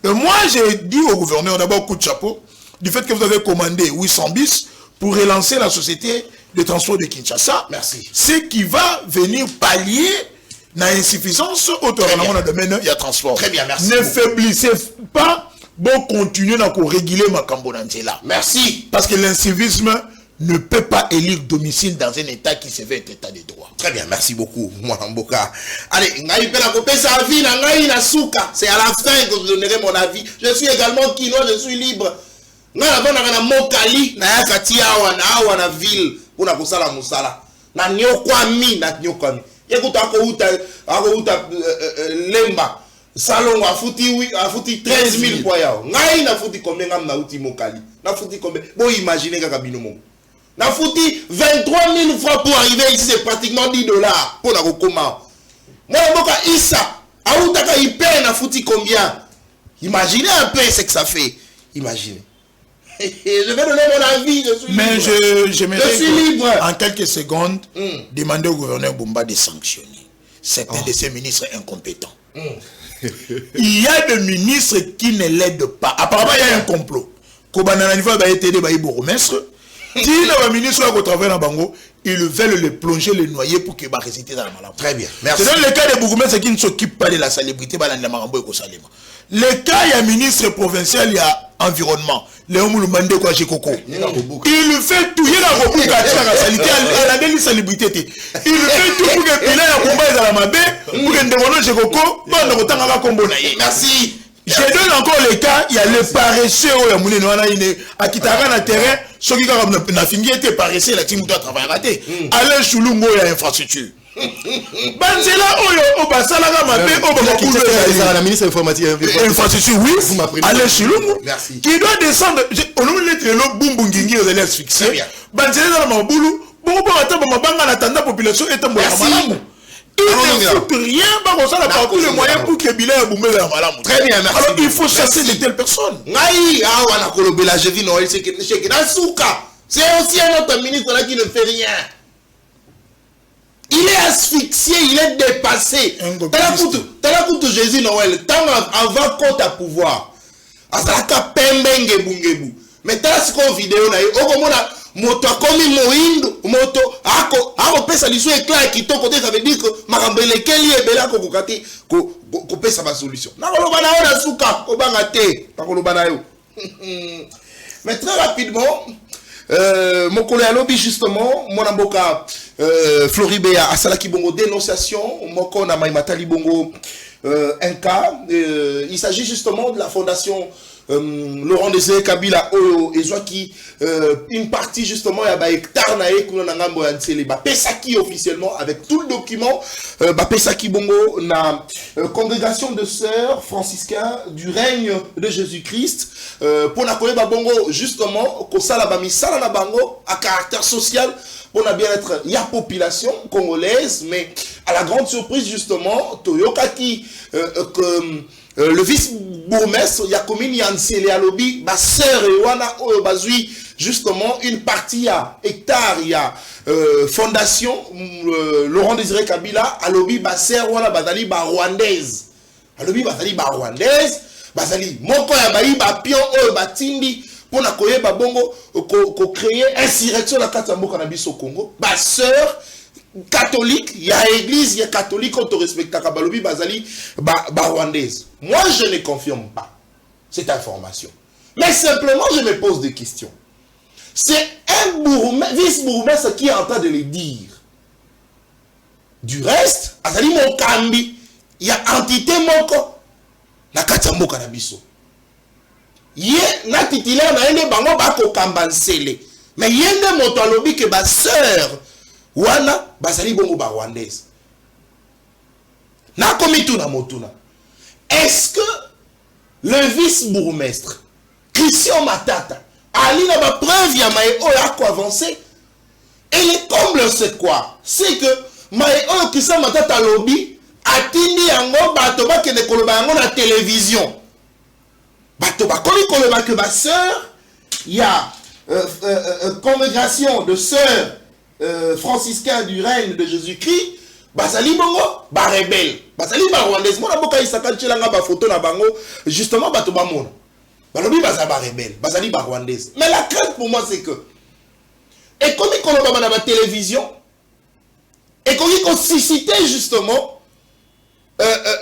Et moi j'ai dit au gouverneur d'abord coup de chapeau du fait que vous avez commandé 800 bis pour relancer la société de transport de Kinshasa. Merci. Ce qui va venir pallier l'insuffisance au domaine il y a transport. Très bien, merci. Ne faiblissez pas, bon continuer à réguler ma Cambonantela. Merci. Parce que l'incivisme ne peut pas élire domicile dans un état qui se veut être état de droit. Très bien, merci beaucoup, Mboka. Allez, c'est à la fin que je donnerai mon avis. Je suis également kinois, je suis libre. Na ville pour kusala musala na nyokwami na nyokwami yekuta ko uta lemba salon afuti 13 000 kwa yao ngai na futi combien ngam na uti mokali na futi combien bon imaginez kaka bino mo na futi 23 000 francs pour arriver ici, c'est pratiquement 10 dollars pour la kokoma moi mboka isa auta ka hyper na futi combien imaginez un peu ce que ça fait imaginez. Je vais donner mon avis, je suis mais libre. Je suis libre. En quelques secondes, demander au gouverneur Bumba de sanctionner certains de ces ministres incompétents. Il y a des ministres qui ne l'aident pas. Apparemment, il y a un complot. Kobanana Niva va être aidé par les bourgmestres. Qui est le ministre qui travaille dans Bango, ils veulent le plonger, le noyer pour qu'il va résister dans la maladie. Très bien, merci. C'est dans le cas des bourgmestres qui ne s'occupent pas de la salubrité, le cas, il y a ministre provincial, il y a environnement. Léon Moulumande quoi Jekoko. Il fait tout, il y a la robuque à la délit salubrité. Il fait tout pour que il ait un combat dans la mabé, pour que Ndérono Jekoko, bon, on a un combo. Merci. Je donne encore le cas, il y a le paresseux, il y a à Kitara na terrain, ceux qui ont fini été paresseux, la team doit travailler raté. Alain Choulungo, il y a infrastructure. Banzela oyo obasalaka mabe obakulu la ministre informatique infrastructure oui Alain Choulungo merci qui doit descendre on nous lettre le bumbungingi aux élèves fixés Banzela na mabulu bon ata mabanga na tanda population etambola malamu Ils ne foutent rien, ça n'a pas tous les moyens pour que Bilal Boumé la malade. Très bien, merci. Alors il faut chasser de telles personnes. C'est aussi un autre ministre là qui ne fait rien. Il est asphyxié, il est dépassé. T'as la Jésus Noël, tant avant qu'on t'a pouvoir. Azalaka pembenge bungebu. Mais t'as la vidéo na yo, moto akomi moindo, moto ako pesa liso éclat qui ton côté, ça veut dire que makambele keli ebela ko kokati ko pesa ba solution. Na koloba na ona suka obanga te, pa koloba na yo. Mais très rapidement, mon collègue Alobi justement, mon amboka Floribea Asalaki Bongo dénonciation, moko na Maimatali Bongo un cas. Il s'agit justement de la fondation Laurent Désiré Kabila et qui une partie justement ya ba hectare na ekuna na ngambo ya Ntsele ba pesaki officiellement avec tout le document ba pesaki bongo na congrégation de sœurs franciscains du règne de Jésus-Christ pour na koyeba bongo justement ko sala ba misala na bango à caractère social pour na bien-être ya population congolaise, mais à la grande surprise justement Toyokaki le vice-bourgmestre Yakomin Yansele Alobi, ma sœur Ewana Bazui, justement une partie à hectare, il y a fondation Laurent Désiré Kabila, Alobi, ma sœur Wana Bazali, ba rwandaise. Alobi, Bazali, ba rwandaise, Bazali, Moko Yabayi, ba pion, Batindi, pour na koye ba bongo, ko créer insurrection la Katambo Cannabis au Congo, ma sœur catholique, il y a église, il y a catholique, on te respecte Kabalobi, Bazali, rwandaise. Moi, je ne confirme pas cette information. Mais simplement, je me pose des questions. C'est un vice-bourgmestre qui est en train de le dire. Du reste, Azali Mokambi, il y a entité Moko, na Katambo Canabiso. Yé, na titulaire, na yende bango bako kambansele. Mais yende motalobi que ba sœur, wana bazali bongo ba rwandaise. Na komitu na motuna. Est-ce que le vice-bourgmestre Christian Matata ali na ba preuve ya mae o ya ko avancer? Et le comble c'est quoi? C'est que mae o Christian Matata lobby atindi yango bato ba kende koloba yango na télévision. Bato ba komi koloba que ba sœur, il y a congrégation de sœurs franciscains du règne de Jésus-Christ, bazali bongo ba rebelle, bazali ba rwandaise. Mona boka isaka tchelanga ba photo na bango justement bato ba mona balobi bazali ba rebelle, bazali ba rwandaise. Mais la crainte pour moi c'est que et comme il koloba na ba télévision et comme il suscitait justement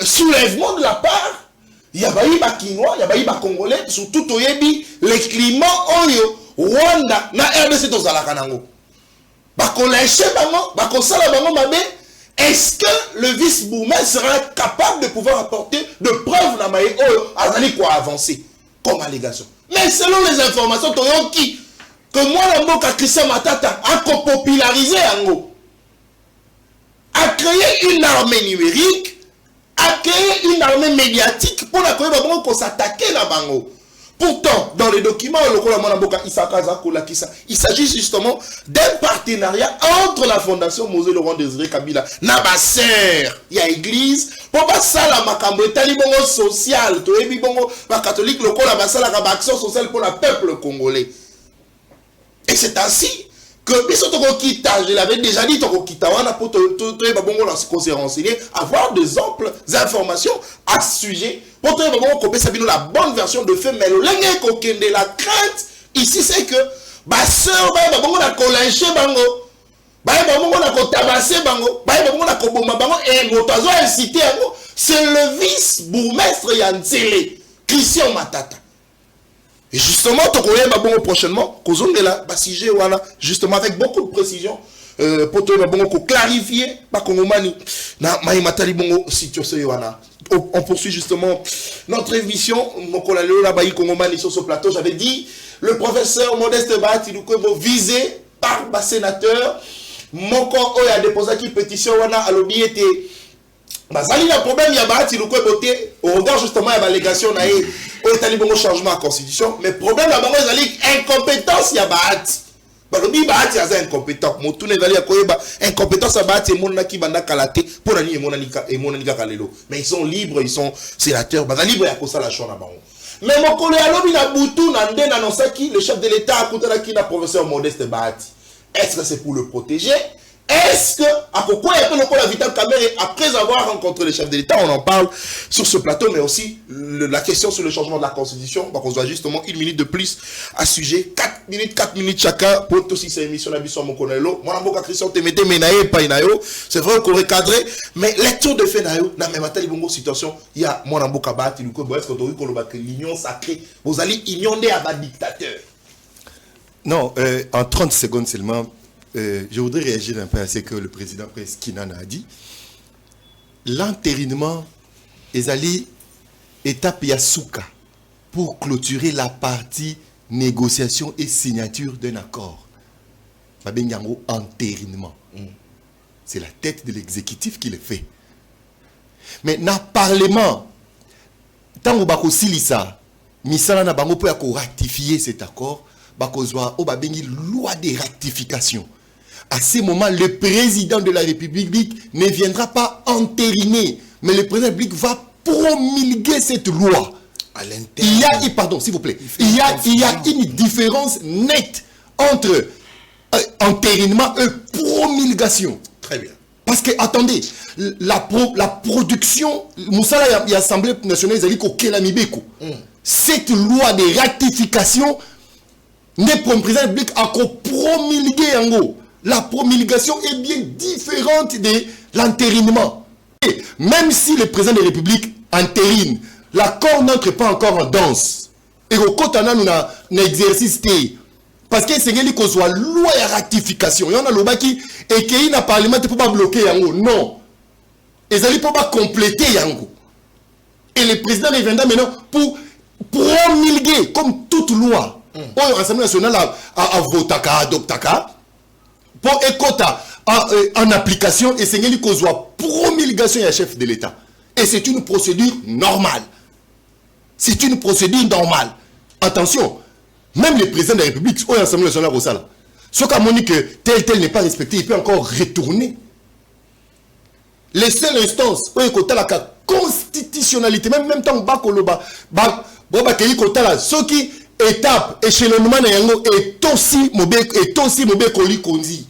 soulèvement de la part il y a ba Kinois, il y a ba Congolais, surtout toyebi les climats oyo Rwanda na RDC tozalaka nango. Est-ce que le vice-bourgmestre sera capable de pouvoir apporter de preuves dans Maï Azali quoi avancer comme allégation? Mais selon les informations, que moi, la Mboka Christian Matata a popularisé Ango, a créé une armée numérique, a créé une armée médiatique pour la s'attaquer la Bango. Pourtant, dans les documents, il s'agit justement d'un partenariat entre la fondation Mosé Laurent Désiré Kabila, Nabaser, il y a église, pour ça la makambo talibongo social, to ebi bongo ba catholique local la basala ka action sociale pour le peuple congolais. Et c'est ainsi que biso to kita, je l'avais déjà dit, to kita wana pour to ba bongo la se renseigner, avoir des amples informations à ce sujet. Pour la bonne version de fait, mais la crainte ici c'est que sœur c'est le vice-bourgmestre Yansele, Christian Matata. Et justement, prochainement, justement avec beaucoup de précision, pour clarifier on poursuit justement notre émission. Sur ce plateau, j'avais dit le professeur Modeste Bahati visé par le sénateur Moko a déposé une pétition à l'objet était bazali na problème ya Bahati boté au regard justement de l'allégation na au changement à la constitution, mais problème la bango zali incompétence ya Bahati balobi baati aza incompétent motu ne zali akoyeba incompétence baati emonaki banda kalate pour nani emonani kaka lelo mais ils sont libres, ils sont sénateurs baza libre ya kosala choix na bango mais mokolo ya lobi na butu na nde nanosaki le chef de l'état akutanaki na professeur Modeste Bahati. Est-ce que c'est pour le protéger? Est-ce que, à pourquoi il y a le Vital Kamerhe, après avoir rencontré le chef de l'État, on en parle sur ce plateau, mais aussi la question sur le changement de la Constitution, donc on doit justement 1 minute de plus à sujet, 4 minutes chacun, pour tous ces émissions d'Abisso Mokonelo. Moi, je Christian Temete, Menaye, Painayo, c'est vrai qu'on est cadré, mais lecture de fait, Nayo, dans même bongo situation, il y a mon Amboka Bahati, est-ce que l'union sacrée, vous allez ignorer à un dictateur? Non, en 30 secondes seulement, je voudrais réagir un peu à ce que le président Skinan a dit. L'entérinement est allé étape Yasuka pour clôturer la partie négociation et signature d'un accord. Babengango entérinement. C'est la tête de l'exécutif qui le fait. Mais dans le Parlement, tant que bako silisa, misala na bango pour ratifier cet accord, bako zwa o babengi loi de ratification. À ce moment, le président de la République ne viendra pas entériner, mais le président de la République va promulguer cette loi. À l'intérieur. Pardon, s'il vous plaît. Il y a une différence nette entre entérinement et promulgation. Très bien. Parce que, attendez, la production, Moussala et l'Assemblée nationale, ils ont dit que cette loi de ratification n'est pour le président de la République à promulguer en gros. La promulgation est bien différente de l'entérinement. Même si le président de la République entérine, l'accord n'entre pas encore en danse. Et au côté nous avons un exercice. Parce que c'est qu'il soit loi de ratification. Il y en a le qui et qui n'a pas parlement pour pas bloquer yango. Non. Ils allaient pas compléter yango. Et le président reviendra maintenant pour promulguer comme toute loi. L'Assemblée nationale a voté, a adopté. Pour écota en application et c'est qu'il soit promulgation à chef de l'État. Et c'est une procédure normale. C'est une procédure normale. Attention, même le président de la République, ou l'Assemblée nationale, ce qu'a dit que tel n'est pas respecté, il peut encore retourner. Les seules instances, où il y a la constitutionnalité, même temps, ce qui étape, échelonnement, est aussi mauvais colis konzi.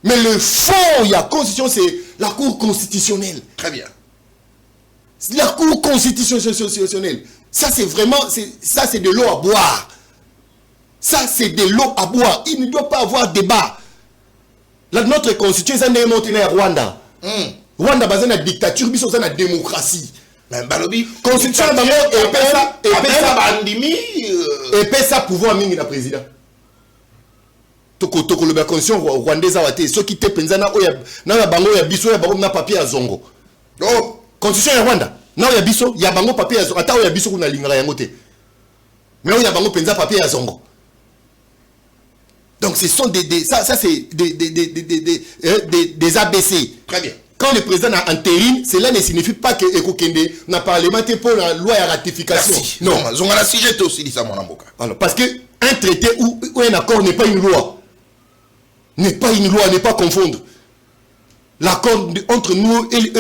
Mais le fond, il y a constitution, c'est la Cour constitutionnelle. Très bien. La Cour constitutionnelle. Ça, c'est vraiment, ça, c'est de l'eau à boire. Ça, c'est de l'eau à boire. Il ne doit pas avoir débat. Notre constitution, ça n'est monté à Rwanda. Rwanda, c'est une dictature, c'est une démocratie. Mais Balobi, constitution, et ça pouvoir mingi na président. Toko le constitution rwandaise awate ceux qui te penzana na bango ya biso ya bango na papier ya zongo. Oh, constitution ya Rwanda. Na ya biso ya bango papier ya zongo. Ata ya biso kuna lingara yango te. Mais ya bango penza papier ya zongo. Donc ce sont ça c'est des ABC. Très bien. Quand le président a entérine, cela ne signifie pas que Ekokende n'a pas parlementaire pour la loi de ratification. Merci. Non, on a la sujet aussi dit ça mon amboka. Alors parce que un traité ou un accord n'est pas une loi. N'est pas une loi, n'est pas confondre. L'accord entre nous et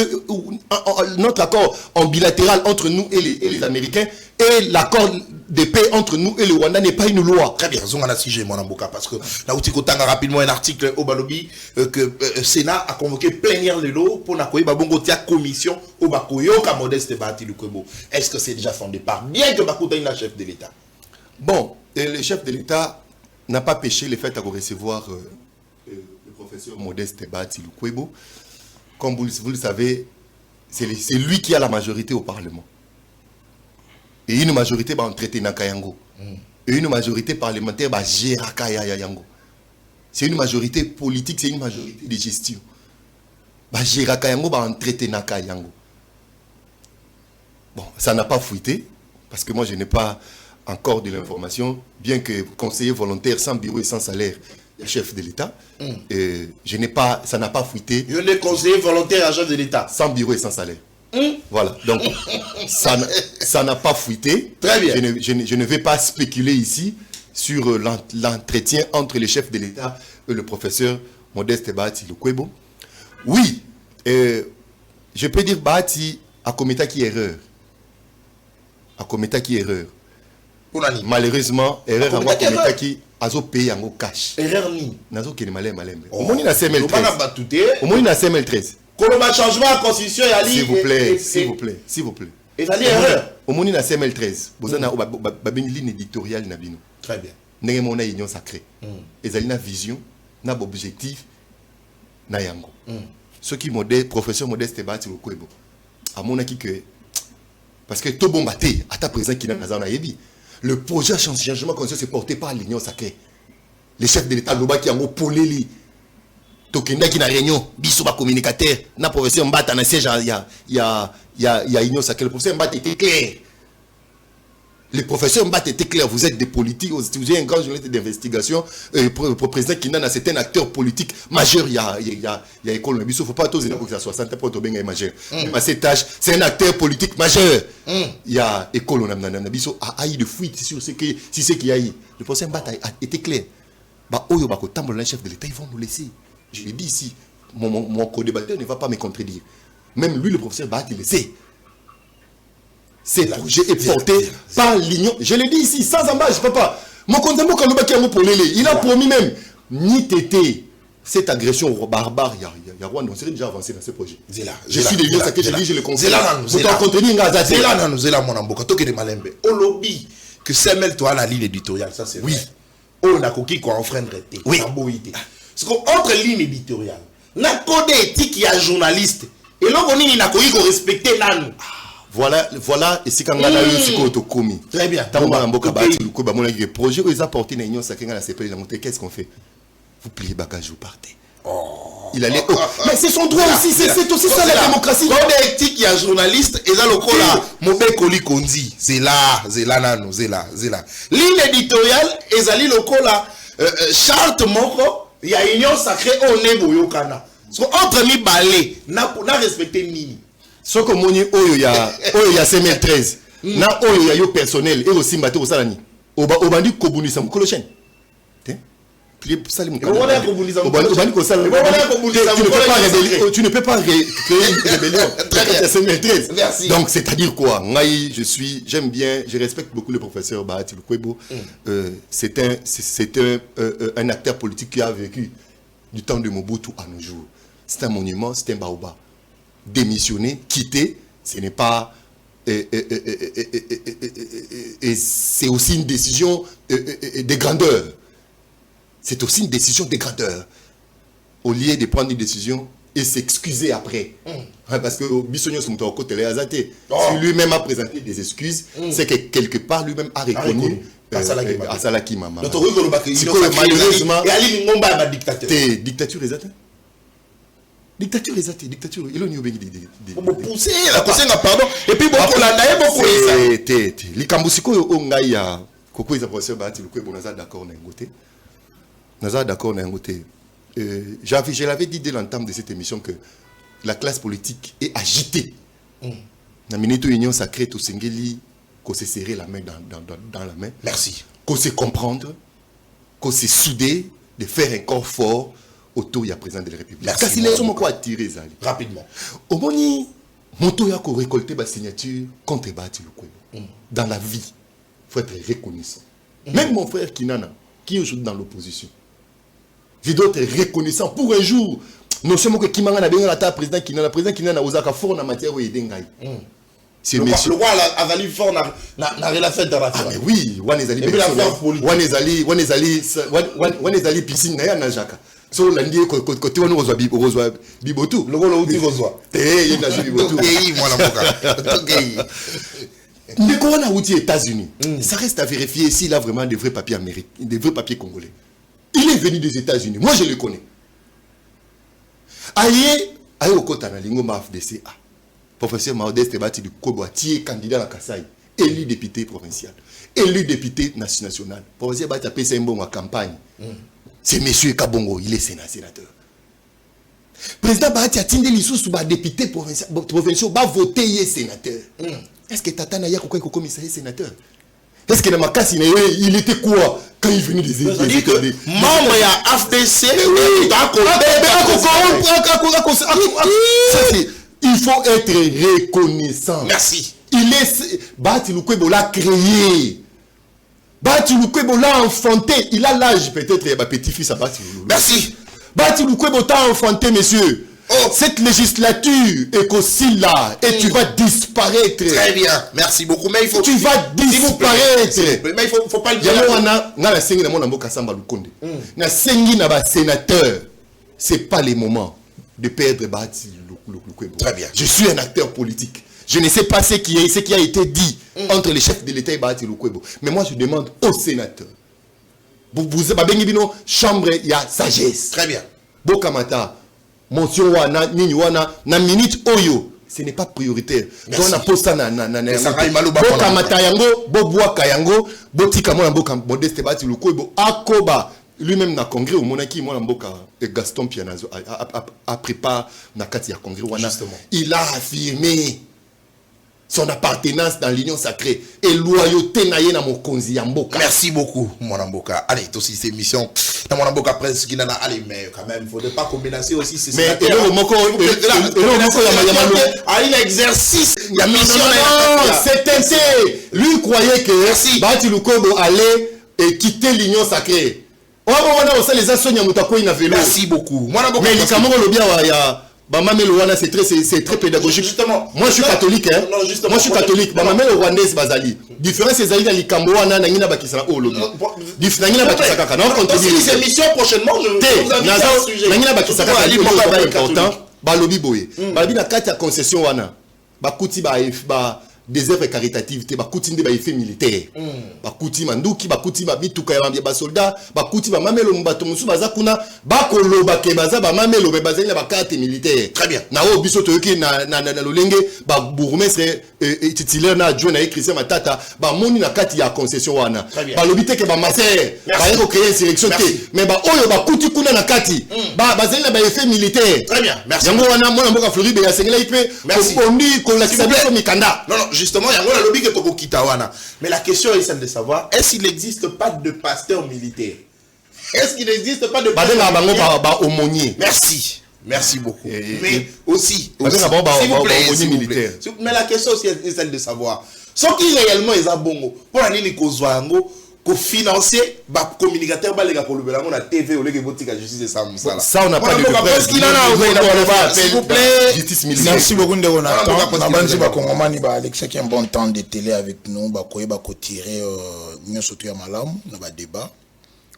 notre accord en bilatéral entre nous et les Américains et l'accord de paix entre nous et le Rwanda n'est pas une loi. Très bien, on a la sujet mon amboka parce que là où tu as rapidement un article au Balobi que le Sénat a convoqué plénière de l'eau pour n'akoyer babongo tia commission au Bakoyo ka Modeste Bahati Lukwebo. Est-ce que c'est déjà son départ bien que Bakuta est chef de l'État? Bon, le chef de l'État n'a pas péché le fait de recevoir le professeur Modeste Bahati Lukwebo. Comme vous le savez, c'est lui qui a la majorité au Parlement. Et une majorité va en traiter Nakayango. Et une majorité parlementaire va gérer Yango. C'est une majorité politique, c'est une majorité de gestion. Va gérer Yango va en traiter Nakayango. Bon, ça n'a pas fuité, parce que moi je n'ai pas encore de l'information, bien que conseiller volontaire sans bureau et sans salaire, chef de l'État, je n'ai pas, ça n'a pas fuité. Je n'ai conseiller volontaire à chef de l'État. Sans bureau et sans salaire. Voilà, donc ça n'a pas fuité. Très bien. Je ne vais pas spéculer ici, sur l'entretien entre les chefs de l'État et le professeur Modeste Bahati Lukwebo. Oui, je peux dire Bahati a commis qui erreur. Malheureusement, erreur a commis qui a payé en cash. Erreur ni. Nazo qui est malin. Au moins il a CML13. Au moins il a CML13. Colomba changement à constitution et s'il vous plaît, s'il vous plaît. Et ça dit erreur. Au moins il a CML13. Vous avez une ligne éditoriale nabino. Très bien. Nous avons une union sacrée. Ils ont une vision, un objectif. Ce qui est professeur Modeste Bahati Lukwebo. À mon avis que parce que tout bon batté à ta présence qui n'a pas yebi. Le projet changement conscient c'est porté par l'union sacrée. Les chefs de l'État loba qui ont polé tokenda qui na réunion biso ba communicateur na professeur Mbata na siège il y a union sacrée. Le professeur Mbata était clair. Le professeur Mbata était clair. Vous êtes des politiques, vous êtes un grand journaliste d'investigation. Pour président qui n'a c'est un acteur politique majeur. Il y a école. Il ne faut pas tous que ça soit 60 pour bien majeur. À cet âge, c'est un acteur politique majeur. Il y a école. On a eu de fuite sur ce qui y a eu. Le professeur Mbata a été clair. Le chef de l'État, ils vont nous laisser. Je l'ai dit ici. Mon co-débatteur ne va pas me contredire. Même lui, le professeur Mbata, il le sait. Ce projet est porté par l'union. Je l'ai dit ici, sans embâche, papa. Mon condamné, il a promis même, ni tété, cette agression barbare, il y a Rwanda, on s'est déjà avancé dans ce projet. Je suis de l'union sacrée, je dis, je le conseille. C'est là, nous là, mon amboka, toke de malembe. Au lobby, que CML, toi, la ligne éditoriale, ça c'est oui. On a coquille qu'on enfreint traité. Oui. Parce qu'entre ligne éditoriale, la code éthique, il y a journaliste. Et là, on a coquille qu'on respecte là. Voilà, et c'est quand on a eu ce qu'on a commis. Très bien. Le projet que vous apportez dans l'union sacrée, qu'est-ce qu'on fait? Vous pliez bagage, vous partez. Il allait. Mais c'est son droit aussi, c'est aussi ça la démocratie. Quand on est éthique, il y a journaliste, et là, le col là, Mobé Koli Kondi, c'est là, nano, c'est là. Ligne éditoriale, et là, le col là, charte moko, il y a union sacrée, on est boyokana. Entre mi balé, n'a respecté Nini. Ce que mon oyo ya CML13 na oyo ya yo personnel et aussi mbaté au salani obandi kobunisa mukolo chaîne tu ne peux pas créer une rébellion. Donc c'est à dire quoi? J'aime bien, je respecte beaucoup le professeur Bahati Lukwebo. C'est un acteur politique qui a vécu du temps de Mobutu à nos jours. C'est un monument, c'est un baobab. Démissionner, quitter, ce n'est pas et c'est aussi une décision de grandeur. C'est aussi une décision de grandeur. Au lieu de prendre une décision et s'excuser après. Parce que Bissonio si lui-même a présenté des excuses, c'est que quelque part lui-même a reconnu à Salaki Mama. Malheureusement, dictature dictature il a pousser la pardon et puis beaucoup likambusiko ongaya koko isa professeur Bahati Lukwebo d'accord na ngote je l'avais dit dès l'entame de cette émission que la classe politique est agitée na minute union sacrée to sengeli ko se serrer la main dans la main. Merci. Ko se comprendre, ko se souder, de faire un corps fort autour du président de la République. Kasi les hommes quoi attirer ça rapidement. Au moni moto ya ko récolter ba signature contre Bahati Lukwebo. Dans la vie, faut être reconnaissant. Même mon frère Kinana qui est aujourd'hui dans l'opposition. Je dois être reconnaissant pour un jour. Non seulement que Kimanga na benga la président Kinana osaka fort na matière où edengai. C'est le roi Azali fort na relation internationale. Ah mais oui, Wanezali piscine na ya na jaka. So lundi côté on reçoit bibotu. Le golo uti reçoit. Il na bibotu. Moi la boka. Mais quand on a outil États-Unis, ça reste à vérifier s'il a vraiment des vrais papiers américains, des vrais papiers congolais. Il est venu des États-Unis. Moi, je le connais. Aïe au côté de Lingo MAFDCA. Professeur Modeste Bahati Lukwebo est candidat à Kassai, élu député provincial, élu député national. Professeur Bahati a payé un bon en campagne. C'est monsieur Kabongo, il est sénateur. Président Bahati a tindé l'issue sur le député provincial, va voter sénateur. Est-ce que Tata Naya Koko est commissaire sénateur? Est-ce que dans ma casse, il était quoi? quand il venait des membre ya AFDC il faut être reconnaissant. Merci. Il est Bahati Lukwebo l'a créé. Bahati Lukwebo l'a enfanté. Il a l'âge peut-être de petit-fils à Bahati Lukwebo. Merci. Bahati Lukwebo t'a enfanté, monsieur. Oh. Cette législature est qu'aussi là et tu vas disparaître. Très bien, merci beaucoup. Mais il faut. Tu vas disparaître. Mais il faut pas le dire. Sénateur, c'est pas le moment de perdre Bahati Lukwebo. Très bien. Je suis un acteur politique. Je ne sais pas ce qui a été dit entre les chefs de l'État et Bahati Lukwebo. Mais moi, je demande aux sénateurs. Vous avez chambre, il y a sagesse. Très bien. Bokamata. Mention wana nini wana na minute oyo ce n'est pas prioritaire. Donc na posta na boka matayango bobwaka yango botika mona mboka Modeste Bahati Lukwebo akoba lui-même na congrès au monaki mona mboka Gaston Pianazo a préparé na kati ya congrès wana. Il a affirmé son appartenance dans l'union sacrée et loyauté na yena mokonzi ya mboka. Merci beaucoup mon mboka. Allez, aussi ces missions dans mon mboka presque qui n'en a allez mais quand même faut pas combiner aussi c'est mais le moko il exercice il y a mission c'est lui croyait que Bahati Lukwebo allait quitter l'union sacrée. Merci beaucoup. Mais les Cameroun le bien ya c'est très pédagogique. Justement, moi je suis catholique hein. Moi je suis catholique. Mamamé le rwandais bazali. Différence c'est zali li Cameroun na ngina bakisana o lobi. Ngina bakisaka kana on continue ces émissions prochainement je vous invite à ce sujet. Ngina bakisaka kana important. Ba lobi boye. Ba bi na kati ya concession wana. Ba kuti ba des œuvres caritatives te bakuti nde ba effet militaire bakuti manduki bakuti ba bituka ya ba soldat bakuti ba mamelo mbato musu baza kuna bakoloba ke baza ba mamelo be bazali na ba carte militaire. Très bien. Na o biso toyoki na lolenge ba bourgmestre titulaire na adjoint na Christian Matata ba moni na kati ya concession wana ba lobi te ke ba master ba yeko créer sélection te mais ba oyo bakuti kuna na kati ba bazali na ba effet militaire. Très bien. Merci. Yango wana mona mboka Floride ya sengela ipe ko ndi ko la kisabiso mikanda. Non justement, il y a un lobby qui est Kitawana. Mais la question est celle de savoir, est-ce qu'il n'existe pas de pasteur militaire? Est-ce qu'il n'existe pas de pasteur militaire? Merci. Merci beaucoup. Mais aussi s'il vous plaît. Mais la question aussi est celle de savoir, ce qui réellement est à bongo, pour aller les kozwango, pour financer bah communicateur bah les gars pour le la TV ou les boutiques à justice ça on n'a pas de presse qu'il en a s'il vous plaît. Merci beaucoup de Jonathan na banzi ba kongomani ba Alexa qui a un bon temps de télé avec nous ba koye ba ko tirer nous surtout ya malamu na ba débat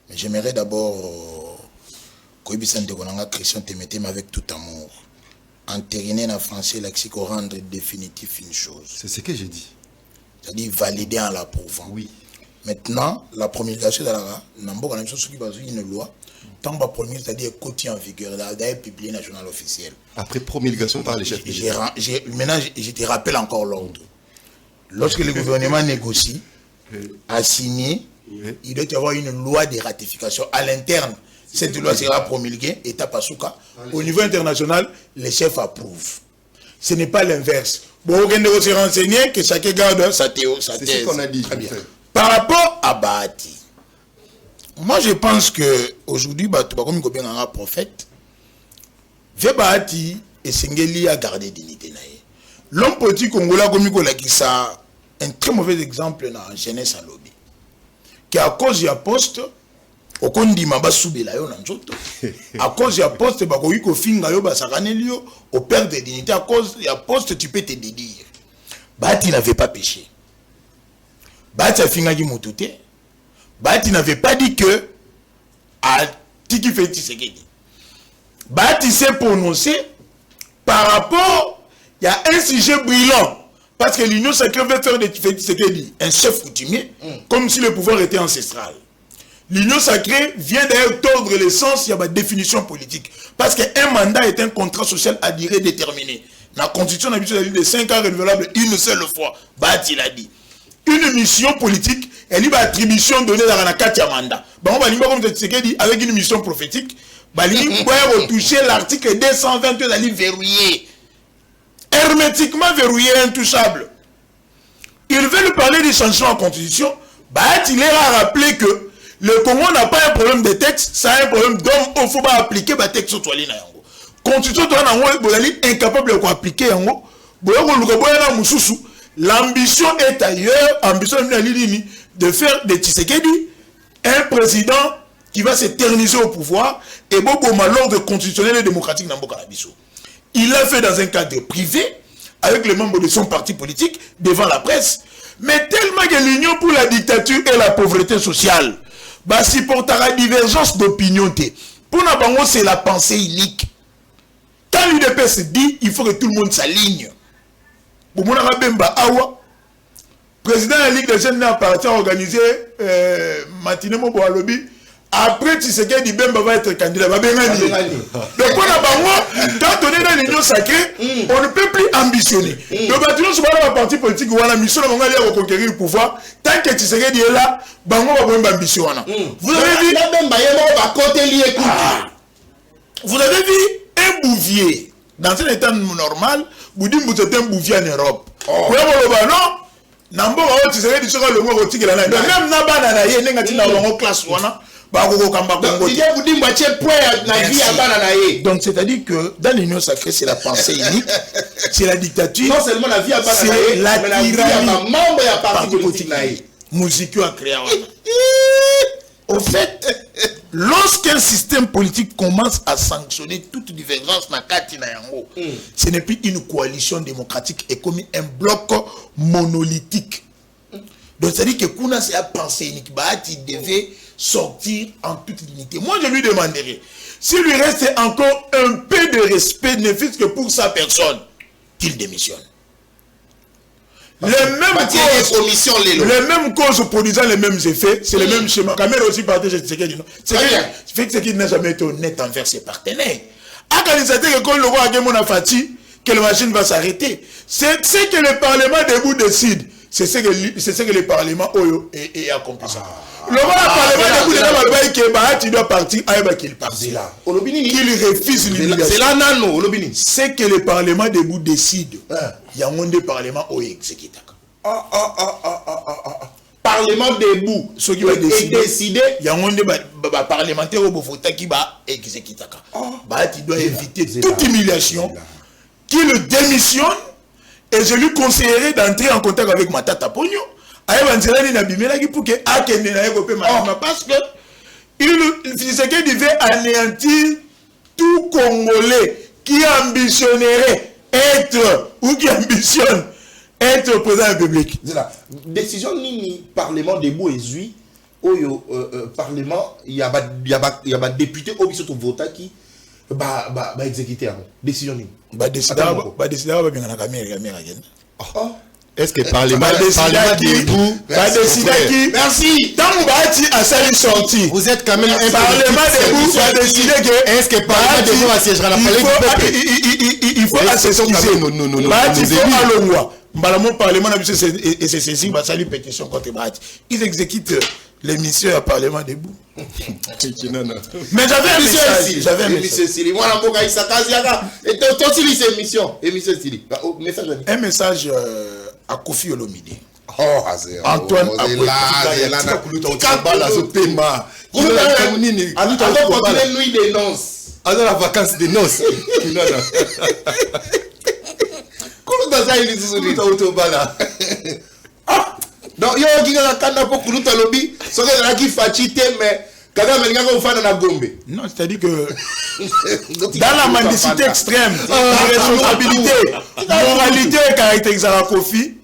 mais j'aimerais d'abord koyebisa ndeko nanga Christian Temeteme avec tout amour entériner en français lexique rendre définitif une chose. C'est ce que j'ai dit. C'est-à-dire valider en l'approuvant. Oui. Maintenant, la promulgation de une loi, tant que promulgation, c'est-à-dire côté en vigueur, d'ailleurs publié national officiel. Après promulgation par les chefs de l'État. Maintenant, je te rappelle encore l'ordre. Lorsque le gouvernement négocie, a signé, il doit y avoir une loi de ratification à l'interne. Cette loi sera promulguée, étape à Souka. Au niveau international, les chefs approuvent. Ce n'est pas l'inverse. Bon, on doit se renseigner que chacun garde sa thèse. C'est ce qu'on a dit. Très bien. Par rapport à Bahati, moi je pense que aujourd'hui, comme un prophète, Bahati et Sengeli a gardé dignité. L'homme politique congolais qui ça un très mauvais exemple dans la jeunesse à lobby. Qui à cause du poste, au condiment basubela yo na nzoto. À cause du poste, bakoyi ko finga yo basakanelio, au père de dignité à cause du poste tu peux te dédire. Bahati n'avait pas péché. Bahati a fini Moutouté. Bahati n'avait pas dit que à Tiki Feti Sekedi. Bahati s'est prononcé par rapport, il y a un sujet brillant. Parce que l'Union sacrée veut faire de Feti Sekedi un chef coutumier, comme si le pouvoir était ancestral. L'Union sacrée vient d'ailleurs tordre l'essence, il y a une définition politique. Parce qu'un mandat est un contrat social à durée déterminée. La constitution d'habitude de 5 ans renouvelable une seule fois. Bahati l'a dit. Une mission politique, elle a une attribution donnée dans la carte de mandat. On va avec une mission prophétique, on va retoucher l'article 222 d'aller verrouiller. Hermétiquement verrouillé, intouchable. Ils veulent parler des changements en constitution. Il leur a rappelé que Le Congo n'a pas un problème de texte, ça a un problème d'homme. Il faut pas appliquer le texte sur toi. Constitution est incapable de appliquer. L'ambition est ailleurs. L'ambition est de faire de Tshisekedi un président qui va s'éterniser au pouvoir et beaucoup l'ordre constitutionnel et démocratique dans Mboka Nabiso. Il l'a fait dans un cadre privé avec les membres de son parti politique devant la presse. Mais tellement que l'union pour la dictature et la pauvreté sociale bah supportera divergence d'opinion. Pour nous, c'est la pensée unique. Quand l'UDP se dit, il faut que tout le monde s'aligne. Pour moi, président de la Ligue des jeunes appartient à organiser matinée au lobby. Après, Tshisekedi Bemba va être candidat. Donc, quand on est dans l'union sacrée, on ne peut plus ambitionner. Le bâtiment sur le parti politique, on a la mission de reconquérir le pouvoir. Tant que Tshisekedi est là, on va avoir ambition. Vous avez vu un bouvier dans un état normal, vous dites que vous êtes un bouvier en Europe. Vous avez non? Nambo Tshisekedi sera le mot rotique là. Même Nabana na ye nengatina bango classe wana. Donc c'est-à-dire que dans l'union sacrée, c'est la pensée unique, c'est la dictature, non seulement la vie à c'est la tyrannie. Membre et à parti politique. Musique a créé. Au fait, lorsqu'un système politique commence à sanctionner toute divergence na kati na yango, ce n'est plus une coalition démocratique et comme un bloc monolithique. Donc c'est-à-dire que Kuna c'est à penser unique, il devait sortir en toute dignité. Moi je lui demanderai, s'il lui reste encore un peu de respect, ne fût-ce que pour sa personne, qu'il démissionne. Les mêmes causes produisant les mêmes effets, c'est le même schéma. Kamel aussi partage Tshisekedi. Tshisekedi n'a jamais été honnête envers ses partenaires. À quand il s'était que quand le roi a gagné Fati, que la machine va s'arrêter. C'est ce que le Parlement debout décide. C'est ce que le Parlement est accompli. Le Parlement debout décide doit partir, qu'il parte. Qu'il refuse l'humiliation. C'est là, Nano. C'est que le Parlement debout décide. Il y a un des parlements qui exécute. Parlement debout. Ce qui va décider, il y a un des parlementaires qui va exécuter. Il doit éviter toute humiliation, qu'il démissionne, et je lui conseillerais d'entrer en contact avec ma tata Pogno. Parce que il veut anéantir tout Congolais qui ambitionnerait être ou qui ambitionne être président de la République. Décision ni Parlement debout et zui au Parlement il y a des députés au qui sont votés qui va exécuter décision ni décider est-ce que Parlement debout va décider qui merci tant à sa sortie vous êtes quand même un Parlement debout va décider que est-ce que Parlement debout assiégera la palais du peuple il faut assaisonner non il faut à le roi mon Parlement et c'est saisi va saluer pétition contre Bati ils exécutent l'émission à Parlement debout. Mais j'avais un message. Un message à Kofi Olomide. Antoine la vacances de noces. Donc, yo qui a kanda pour kuluta lobby, so que qui fachite mais kada melinga ko fana na gombe. Non, c'est-à-dire que dans la mendicité extrême, la responsabilité, moralité caractérisée à Kofi,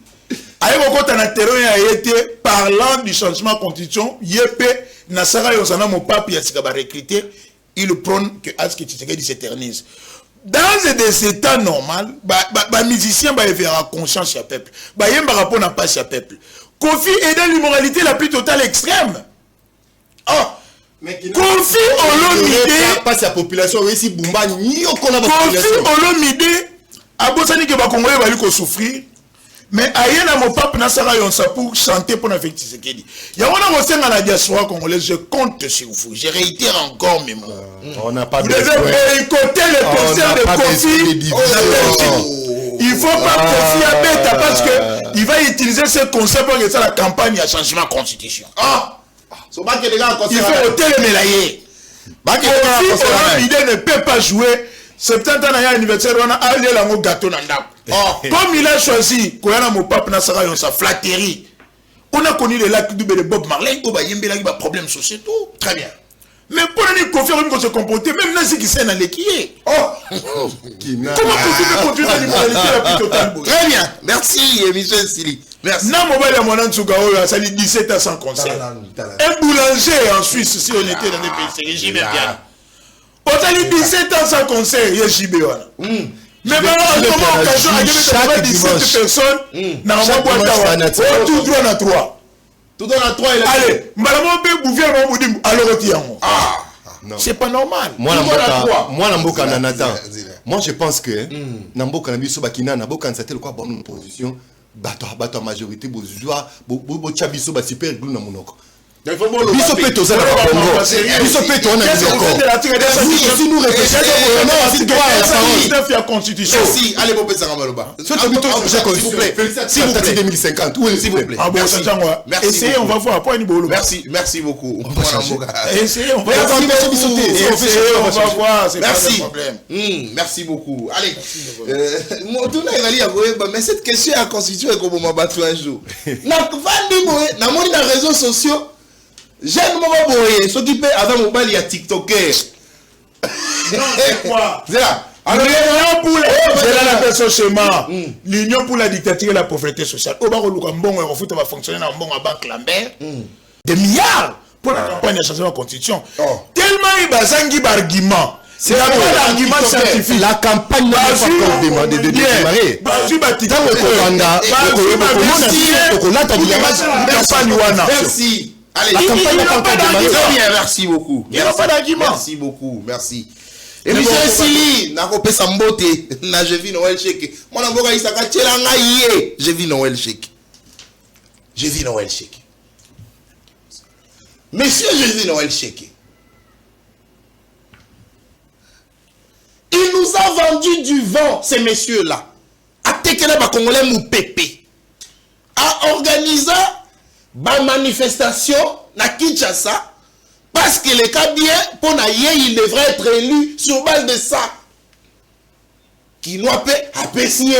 ayo ko tana terrain a été parlant du changement constitution, yepé na sara yo sana mon pape ya sika ba recruter, il prône que à ce que Tshisekedi s'éternise. Dans des états normaux, les musiciens vont faire conscience au peuple. Ils vont répondre à passe au peuple. Kofi est dans l'immoralité la plus totale extrême. Kofi Olomide passe la population ici Bumba ni on a Kofi Olomide a besoin que les Congolais vont souffrir. Mais ailleurs dans mon pape Nassara Yonsa pour chanter pour n'affecter Tshisekedi. Il y a un aussi dans la diaspora congolaise, je compte sur vous. Je réitère encore mes mots. On n'a pas vous devez boycotter le concert de Kofi. Il ne faut pas Kofi à bête parce qu'il va utiliser ce concept pour faire la campagne à changement de constitution. So ba que les gars il faut hôtel Melaye. L'idée ne peut pas jouer 70 ans anniversaire on a allé la mo gâteau na ndako. Comme il a choisi koyana mo pape na saka yon sa flatterie. On a connu les lacs de Bob Marley, on va y avoir des problèmes sociétaux. Très bien. Mais pour nous confirmer qu'on se comporter, même là, c'est qui s'est dans l'équipe. Comment peut-tu continuer à l'immoralité la plus totale? Très bien. Merci, Michel Sili. Merci. Non, mon bel mon Antsugao, ça dit 17 ans sans concert. Un boulanger en Suisse, si on était dans des pays, c'est JB bien. On a dit 17 ans sans concert, il y a JB. Mais malheureusement, occasion à 17 personnes, dans la boîte à tout droit à 3. Tout dans la 3 il allez, malheureusement, vous dire alors c'est pas normal. Moi, je pense que Namboka Nabiso Bakina, Naboka Nsatel, quoi, bonne position, bateau majorité, bourgeois, Chabiso, super glou na monoko. Biso peto ça na Congo. Biso peto on a dit si nous réfléchissons la constitution. Merci, allez vous péter Ramaloba. S'il vous plaît. S'il vous plaît 2050. Oui, s'il vous plaît. Ah bon, essayez, on va voir point ni bolo. Merci beaucoup. Essayez, on va voir, c'est pas un problème. Merci beaucoup. Allez. Mon tourne mais cette question a constitué comme on battu un jour. Na vandi boye, na moni na réseaux sociaux. J'aime mon boye, ce qui peut avec mobile il y a TikToker. Non, c'est quoi? C'est là. Alors, la personne schéma, l'union pour la dictature et la pauvreté sociale. Au bar, on va fonctionner dans un banque Lambert. Des milliards pour la campagne de changement de la constitution. Tellement il y a des arguments. C'est pas l'argument scientifique. La campagne n'a pas encore demandé de démarrer. Merci. Allez, la campagne n'a pas encore démarré. Merci beaucoup. Il n'y a pas d'argument. Merci beaucoup. Merci. Et Michel Sili, na kopé sambote, na je vis Noël Cheke. Moi, na boka isaka tchela ngaye, je vis Noël Cheke. Je vis Noël Cheke. Monsieur, je vis Noël Cheke. Il nous a vendu du vent, ces messieurs-là. A tekele ba Congolais mou pépé. A organisé ba manifestation na Kinshasa. Parce que les cas bien, pour naïe, il devrait être élu sur base de ça. Qui nous a signé,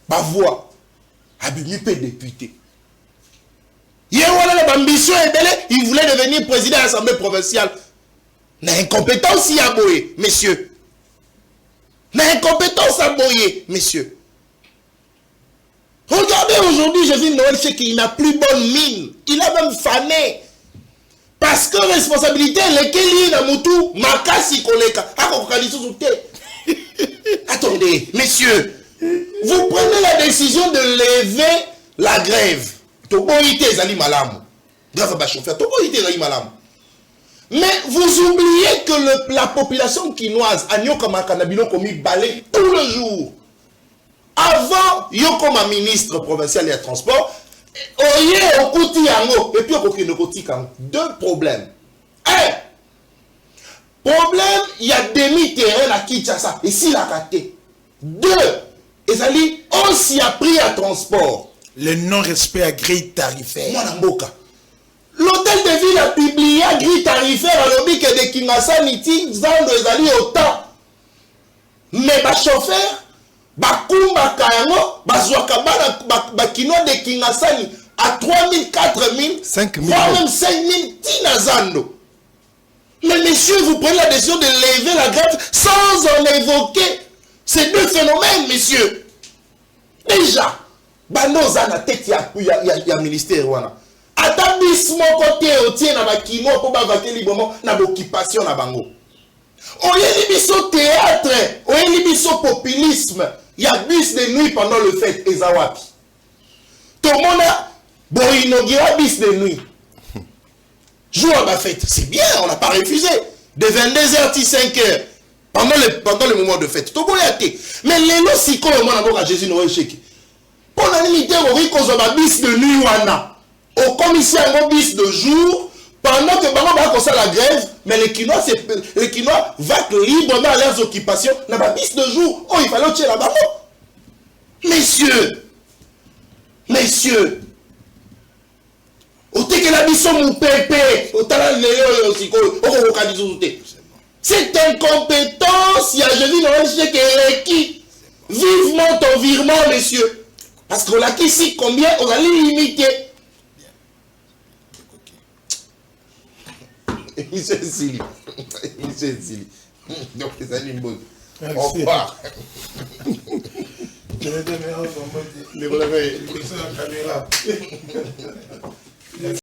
ma voix, a béni député. Il y a une ambition, il voulait devenir président de l'Assemblée provinciale. N'a incompétence à boyer, messieurs. N'a incompétence à boyer, messieurs. Regardez aujourd'hui, je dis Noël Cheke, il n'a plus bonne mine. Il a même fané. Parce que responsabilité, lesquelles na mutu makasi koleka. Attendez, messieurs, vous prenez la décision de lever la grève. Toboïté zali malam. Grâce à ba chauffeur, toboïté zali malam. Mais vous oubliez que la population quinoise a nyokama kanabino komi balai tout le jour. Avant yokoma ministre provincial des transports, et puis deux problèmes. Un problème, il y a demi-terrain à Kinshasa. Et s'il a raté. Deux, on s'y a pris à transport. Le non-respect à grille tarifaire. L'hôtel de ville a publié à grille tarifaire à l'objet que de Kinshasa niti zando ezali autant. Mais ma chauffeur, Bakumba Kayango, Bazouaka Bakino de Kingasani à 3 000, 4 000, 5 000, voire même 5 000 Tinazando. Mais messieurs, vous prenez la décision de lever la grève sans en évoquer ces deux phénomènes, messieurs. Déjà, Banoza na tête ya ministère. Atabis mon côté, au tien na bakino pour bavater librement na l'occupation na bango. Oye libiso théâtre, oye libiso populisme. Il y a bus de nuit pendant le fête, Ezawapi. Tout le monde a inauguré bus de nuit. Jour à ma fête, c'est bien, on n'a pas refusé. De 22h à 5h, pendant le moment de fête. Tout le monde a été. Mais les lots, si comme on a Jésus Noël Cheke. Pour la limite, on a un bus de nuit, au commissaire, un bus de jour. Pendant que Bango va commencer la grève, mais les Quinois vont librement à leurs occupations. N'a pas bis de jour. Oh, il fallait tuer la Bango. Messieurs, Otekela biso mupepe. Otala leo aussi cette incompétence, il y a je dis non, je que requis. Vivement ton virement, monsieur. Parce qu'on a ici combien on a limité. Monsieur Sili. Monsieur Sili. Donc les amis, bon. Au revoir. Je vais te mettre en mode. Les caméra.